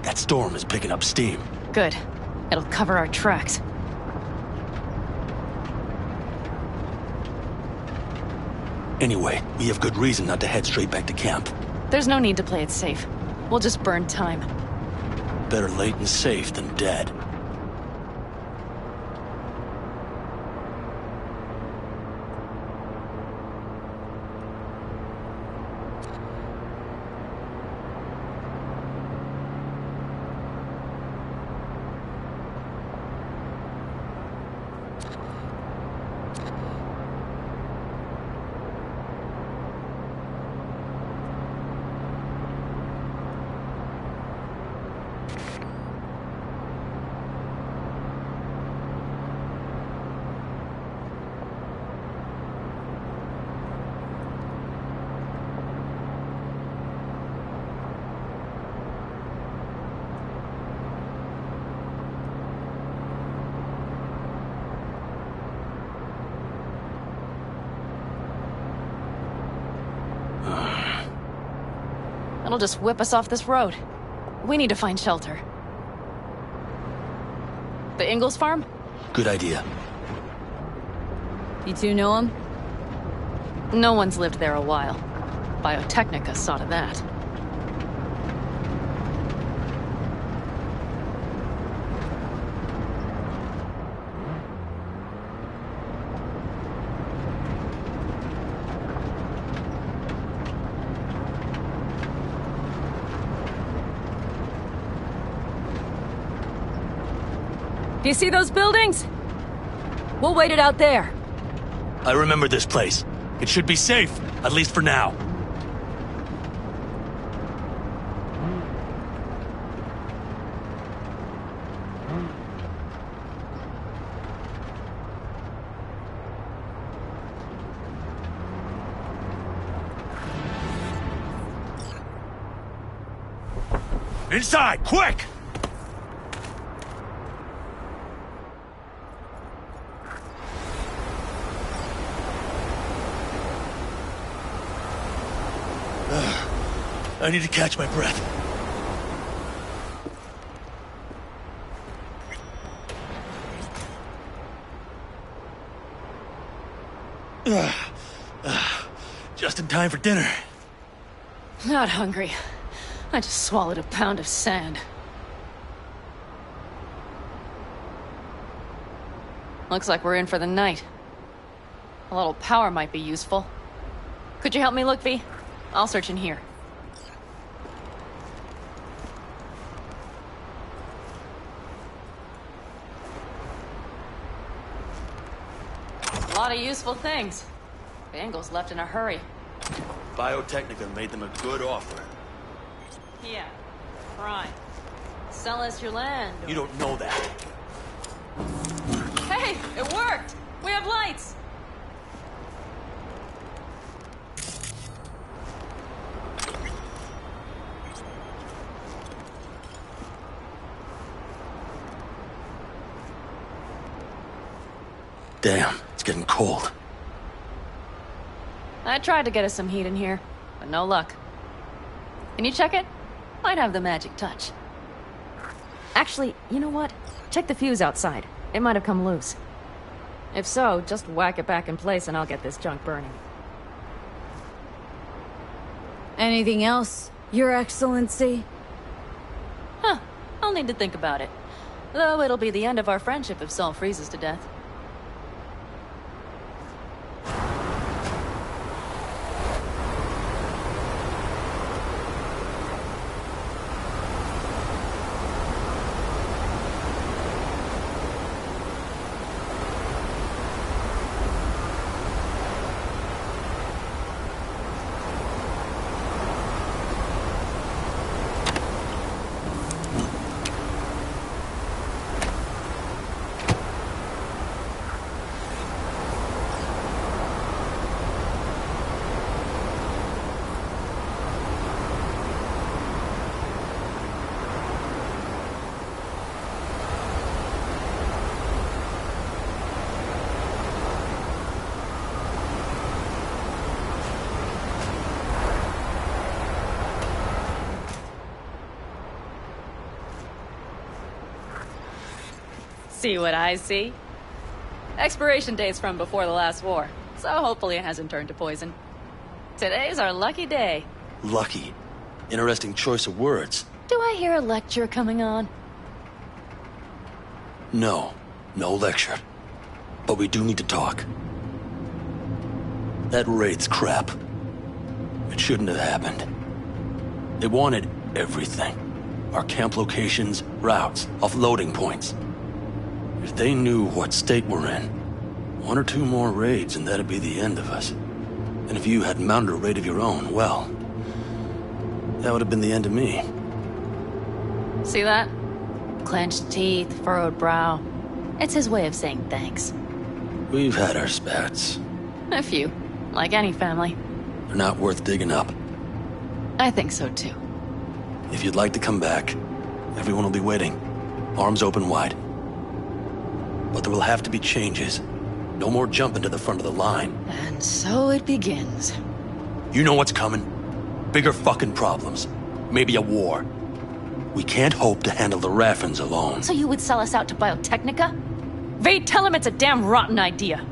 That storm is picking up steam. Good. It'll cover our tracks. Anyway, we have good reason not to head straight back to camp. There's no need to play it safe. We'll just burn time. Better late and safe than dead. It'll just whip us off this road. We need to find shelter. The Ingalls farm? Good idea. You two know him? No one's lived there a while. Biotechnica saw to that. Do you see those buildings? We'll wait it out there. I remember this place. It should be safe, at least for now. Inside, quick! I need to catch my breath. Just in time for dinner. Not hungry. I just swallowed a pound of sand. Looks like we're in for the night. A little power might be useful. Could you help me look, V? I'll search in here. A lot of useful things. Bangles left in a hurry. Biotechnica made them a good offer. Yeah, prime. Sell us your land. You don't know that. Hey, it worked! We have lights! Damn, it's getting cold. I tried to get us some heat in here, but no luck. Can you check it? Might have the magic touch. Actually, you know what? Check the fuse outside. It might have come loose. If so, just whack it back in place and I'll get this junk burning. Anything else, Your Excellency? Huh. I'll need to think about it. Though it'll be the end of our friendship if Saul freezes to death. See what I see? Expiration date's from before the last war, so hopefully it hasn't turned to poison. Today's our lucky day. Lucky. Interesting choice of words. Do I hear a lecture coming on? No. No lecture. But we do need to talk. That raid's crap. It shouldn't have happened. They wanted everything. Our camp locations, routes, offloading points. If they knew what state we're in, one or two more raids and that'd be the end of us. And if you had mounted a raid of your own, well, that would have been the end of me. See that? Clenched teeth, furrowed brow. It's his way of saying thanks. We've had our spats. A few, like any family. They're not worth digging up. I think so too. If you'd like to come back, everyone will be waiting. Arms open wide. But there will have to be changes. No more jumping to the front of the line. And so it begins. You know what's coming? Bigger fucking problems. Maybe a war. We can't hope to handle the Raffens alone. So you would sell us out to Biotechnica? Vade, tell him it's a damn rotten idea.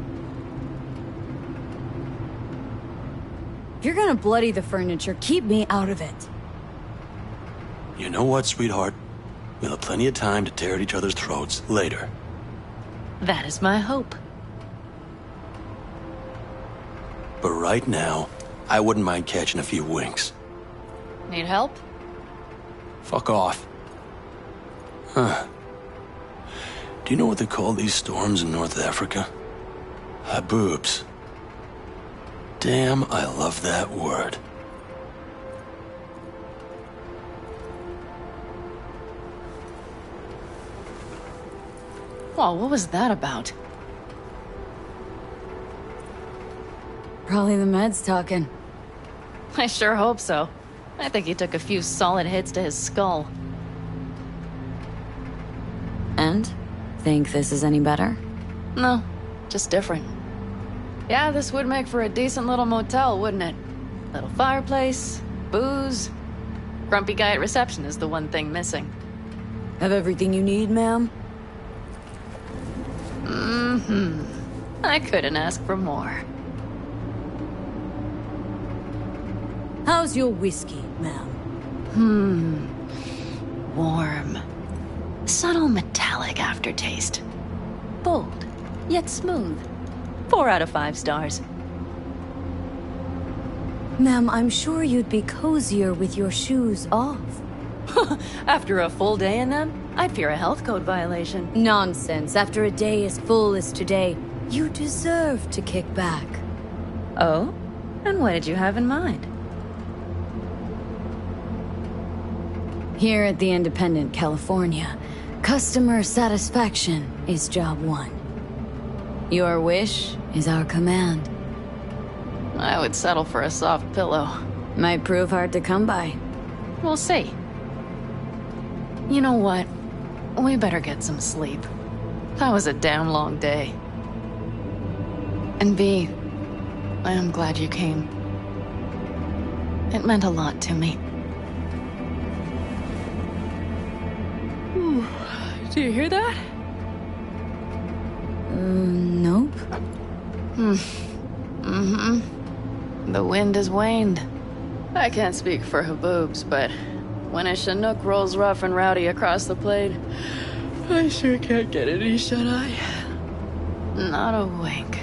If you're gonna bloody the furniture, keep me out of it. You know what, sweetheart? We'll have plenty of time to tear at each other's throats later. That is my hope. But right now, I wouldn't mind catching a few winks. Need help? Fuck off. Huh. Do you know what they call these storms in North Africa? Haboobs. Damn, I love that word. Well, what was that about? Probably the meds talking. I sure hope so. I think he took a few solid hits to his skull. And? Think this is any better? No, just different. Yeah, this would make for a decent little motel, wouldn't it? Little fireplace, booze, Grumpy guy at reception is the one thing missing. Have everything you need, ma'am? Mm-hmm. I couldn't ask for more. How's your whiskey, ma'am? Warm. Subtle metallic aftertaste. Bold, yet smooth. 4 out of 5 stars. Ma'am, I'm sure you'd be cozier with your shoes off. After a full day in them, I'd fear a health code violation. Nonsense. After a day as full as today, you deserve to kick back. Oh? And what did you have in mind? Here at the Independent, California, customer satisfaction is job 1. Your wish is our command. I would settle for a soft pillow. Might prove hard to come by. We'll see. You know what? We better get some sleep. That was a damn long day. And B, I am glad you came. It meant a lot to me. Do you hear that? Nope. The wind has waned. I can't speak for Haboobs, but when a Chinook rolls rough and rowdy across the plain, I sure can't get any shut-eye. Not a wink.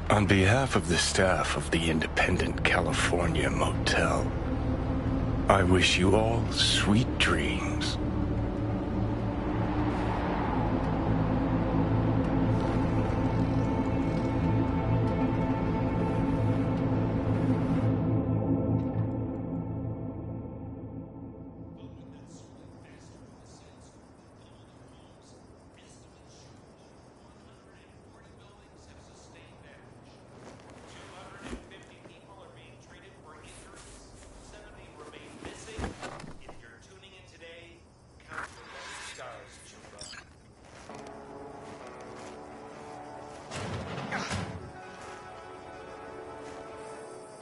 On behalf of the staff of the Independent California Motel, I wish you all sweet dreams.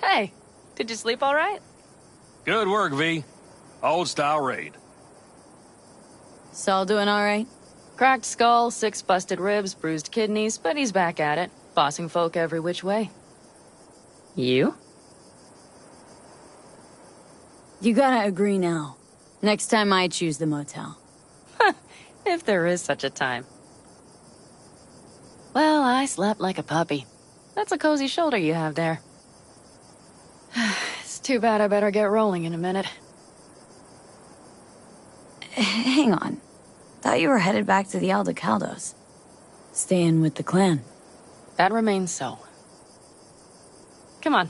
Hey, did you sleep all right? Good work, V. Old-style raid. Saul doing all right? Cracked skull, 6 busted ribs, bruised kidneys, but he's back at it, bossing folk every which way. You? You gotta agree now. Next time I choose the motel. If there is such a time. Well, I slept like a puppy. That's a cozy shoulder you have there. It's too bad I better get rolling in a minute. Hang on. Thought you were headed back to the Aldecaldos. Staying with the clan. That remains so. Come on.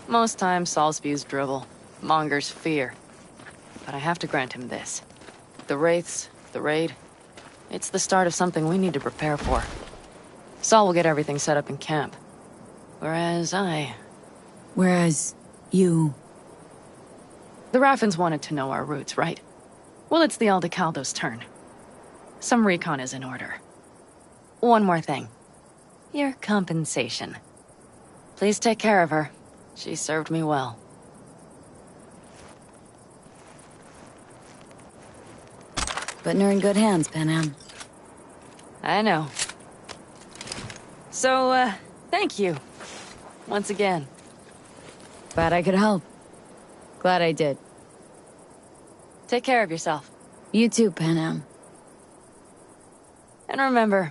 Most times, Saul spews drivel, mongers fear. But I have to grant him this. The Wraiths, the raid, it's the start of something we need to prepare for. Saul will get everything set up in camp. Whereas you... The Raffins wanted to know our roots, right? Well, it's the Aldecaldos' turn. Some recon is in order. One more thing. Your compensation. Please take care of her. She served me well. Putting her in good hands, Panam. I know. So, thank you. Once again. Glad I could help. Glad I did. Take care of yourself. You too, Panam. And remember,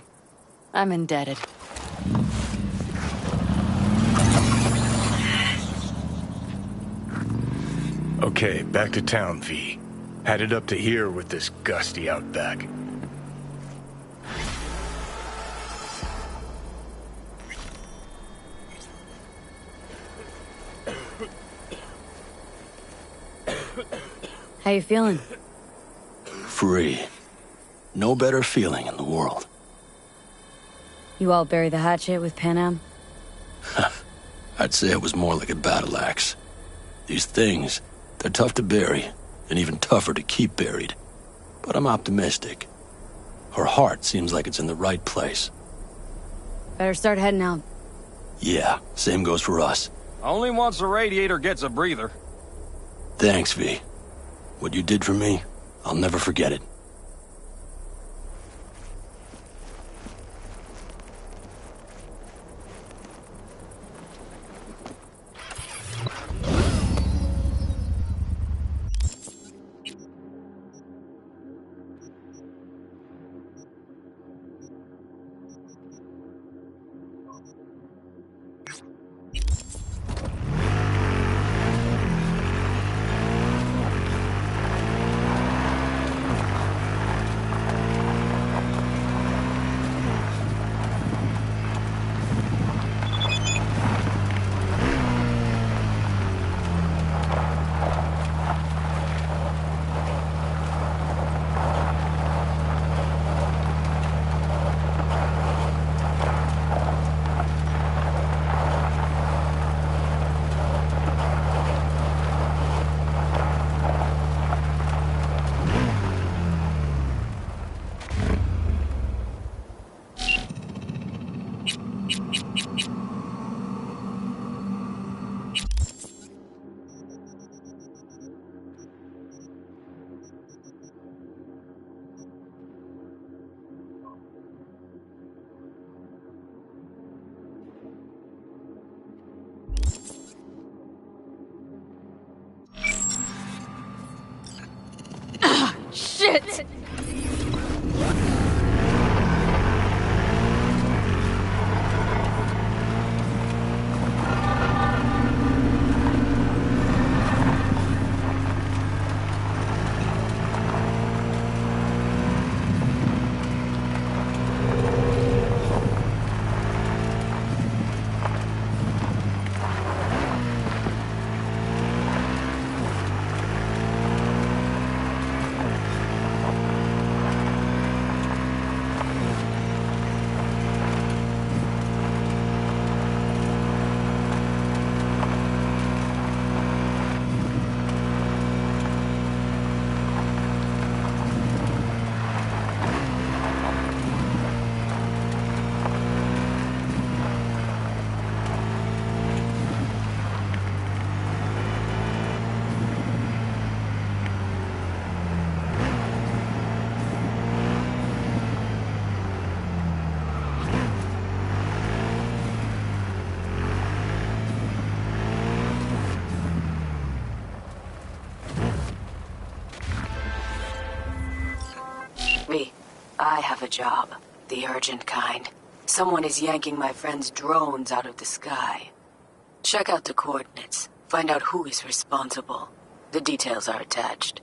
I'm indebted. Okay, back to town, V. Headed up to here with this gusty outback. How you feeling? Free. No better feeling in the world. You all bury the hatchet with Panam? I'd say it was more like a battle axe. These things, they're tough to bury, and even tougher to keep buried. But I'm optimistic. Her heart seems like it's in the right place. Better start heading out. Yeah, same goes for us. Only once the radiator gets a breather. Thanks, V. What you did for me, I'll never forget it. Shit! V, I have a job. The urgent kind. Someone is yanking my friend's drones out of the sky. Check out the coordinates. Find out who is responsible. The details are attached.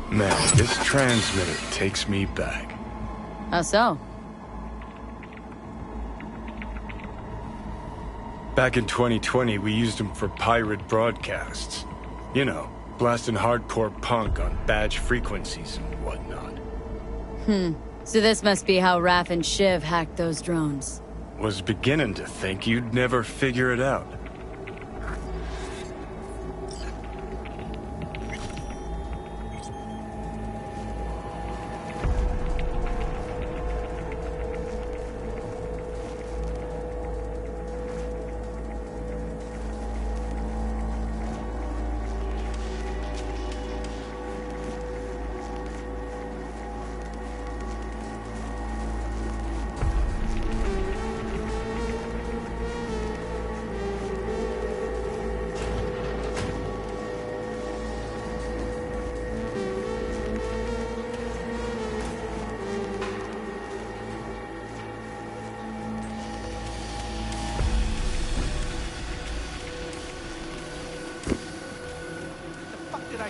Man, this transmitter takes me back. How so? Back in 2020, we used them for pirate broadcasts. You know, blasting hardcore punk on badge frequencies and whatnot. So this must be how Raph and Shiv hacked those drones. Was beginning to think you'd never figure it out.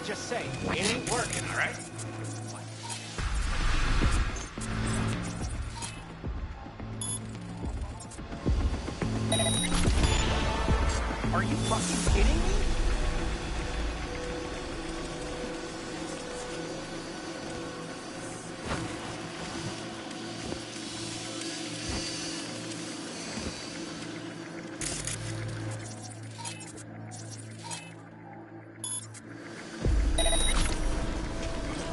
Just say, it ain't working, all right? Are you fucking kidding me?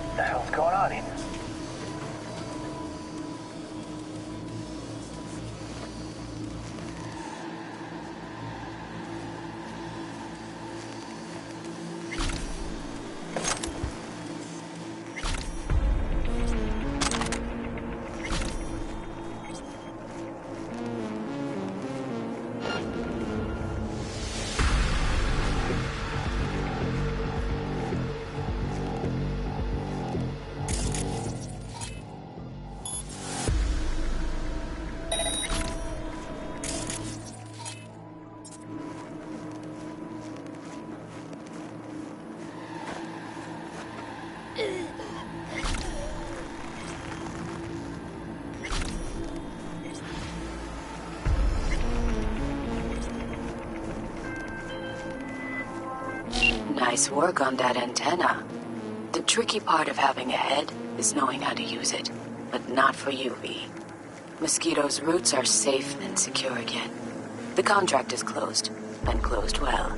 What the hell's going on here? Nice work on that antenna. The tricky part of having a head is knowing how to use it, but not for you, V. Mosquito's roots are safe and secure again. The contract is closed, and closed well.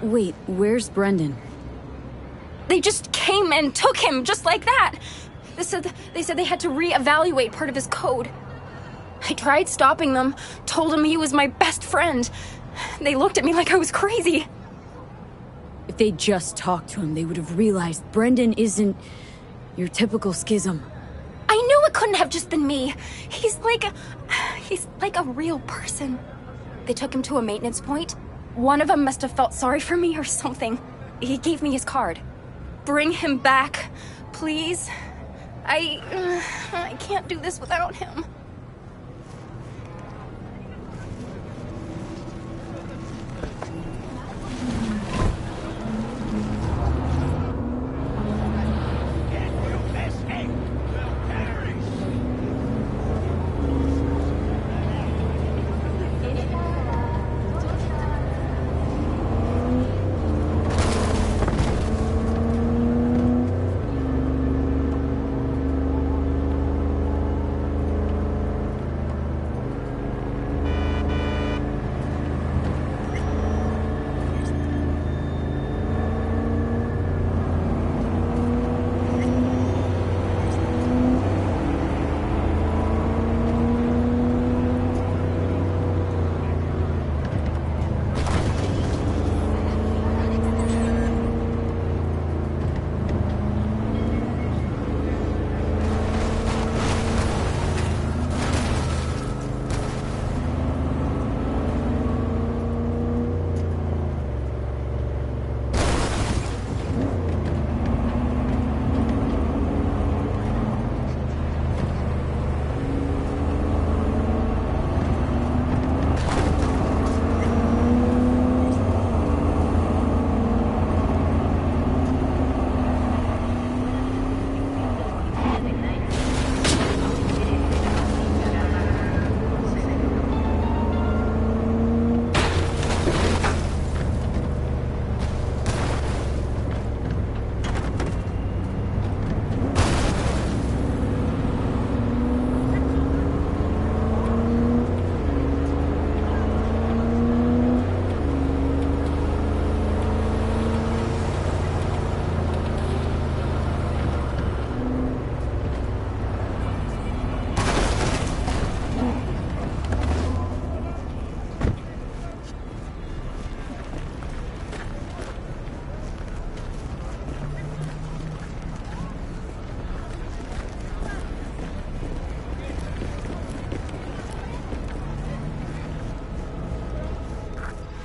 Wait, where's Brendan? They just came and took him, just like that. They said they had to reevaluate part of his code. I tried stopping them, told them he was my best friend. They looked at me like I was crazy. If they just talked to him, they would have realized Brendan isn't your typical schism. I knew it couldn't have just been me. He's like a real person. They took him to a maintenance point. One of them must have felt sorry for me or something. He gave me his card. Bring him back, please. I can't do this without him.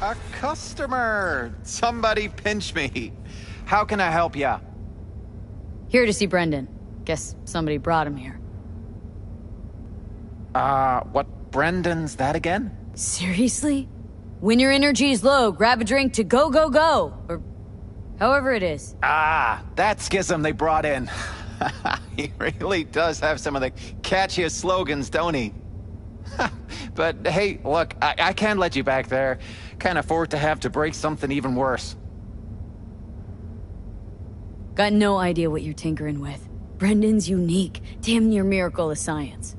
A customer! Somebody pinch me. How can I help ya? Here to see Brendan. Guess somebody brought him here. What Brendan's that again? Seriously? When your energy is low, grab a drink to go, go, go! Or however it is. Ah, that schism they brought in. He really does have some of the catchiest slogans, don't he? But hey, look, I can't let you back there. Can't afford to have to break something even worse. Got no idea what you're tinkering with. Brendan's unique, damn near miracle of science.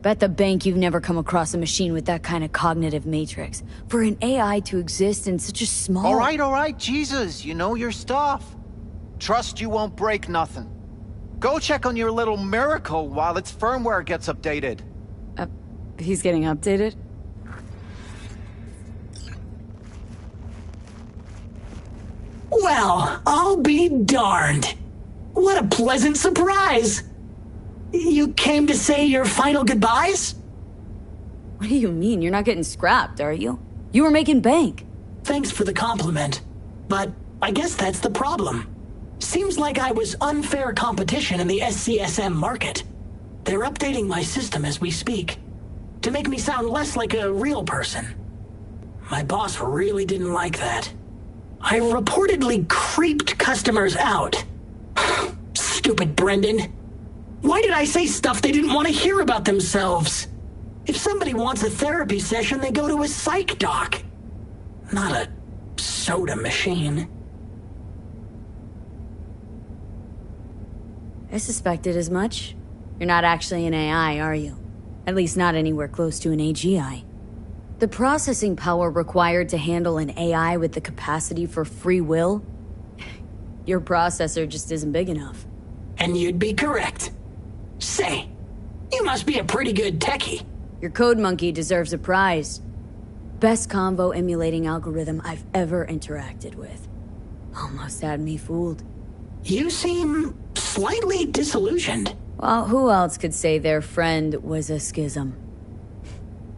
Bet the bank you've never come across a machine with that kind of cognitive matrix. For an AI to exist in such a small... All right, Jesus, you know your stuff. Trust you won't break nothing. Go check on your little miracle while its firmware gets updated. He's getting updated? Well, I'll be darned. What a pleasant surprise. You came to say your final goodbyes? What do you mean? You're not getting scrapped, are you? You were making bank. Thanks for the compliment, but I guess that's the problem. Seems like I was unfair competition in the SCSM market. They're updating my system as we speak, to make me sound less like a real person. My boss really didn't like that. I reportedly creeped customers out. Stupid Brendan. Why did I say stuff they didn't want to hear about themselves? If somebody wants a therapy session, they go to a psych doc. Not a soda machine. I suspected as much. You're not actually an AI, are you? At least not anywhere close to an AGI. The processing power required to handle an AI with the capacity for free will? Your processor just isn't big enough. And you'd be correct. Say, you must be a pretty good techie. Your code monkey deserves a prize. Best convo emulating algorithm I've ever interacted with. Almost had me fooled. You seem slightly disillusioned. Well, who else could say their friend was a schism?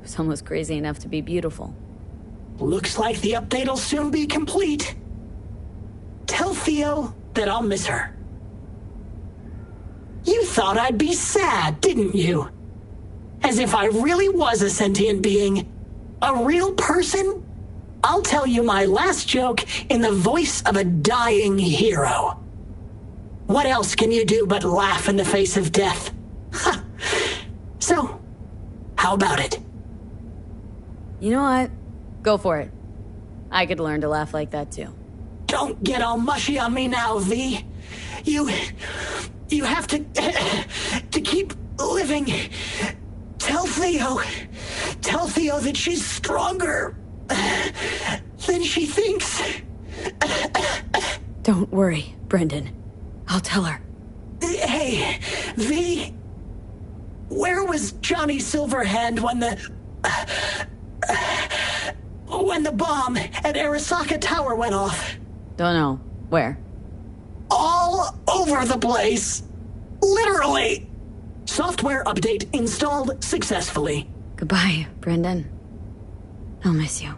It's almost crazy enough to be beautiful. Looks like the update'll soon be complete. Tell Theo that I'll miss her. You thought I'd be sad, didn't you? As if I really was a sentient being. A real person? I'll tell you my last joke in the voice of a dying hero. What else can you do but laugh in the face of death? Ha! So, how about it? You know what? Go for it. I could learn to laugh like that too. Don't get all mushy on me now, V. You have to keep living. Tell Theo that she's stronger than she thinks. Don't worry, Brendan. I'll tell her. Hey, V, where was Johnny Silverhand when the bomb at Arasaka Tower went off? Don't know. Where? All over the place. Literally. Software update installed successfully. Goodbye, Brendan. I'll miss you.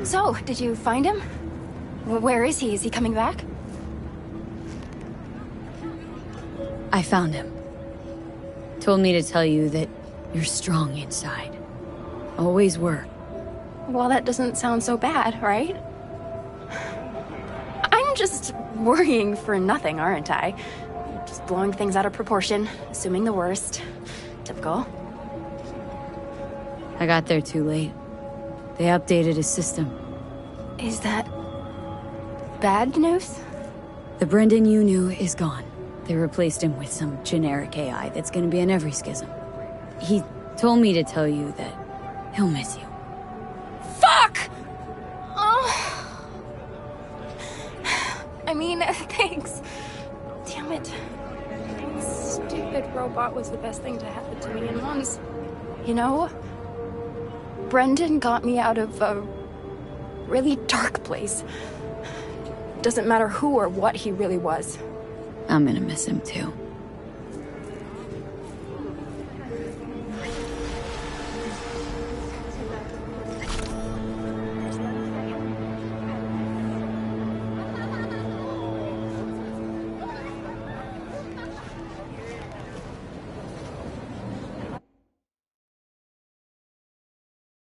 So, did you find him? Where is he? Is he coming back? I found him. Told me to tell you that you're strong inside. Always were. Well, that doesn't sound so bad, right? I'm just worrying for nothing, aren't I? Just blowing things out of proportion, assuming the worst. Typical. I got there too late. They updated his system. Is that bad news? The Brendan you knew is gone. They replaced him with some generic AI that's gonna be in every schism. He told me to tell you that he'll miss you. Fuck! Oh. I mean, thanks. Damn it. That stupid robot was the best thing to happen to me in months. You know, Brendan got me out of a really dark place. Doesn't matter who or what he really was. I'm gonna miss him too.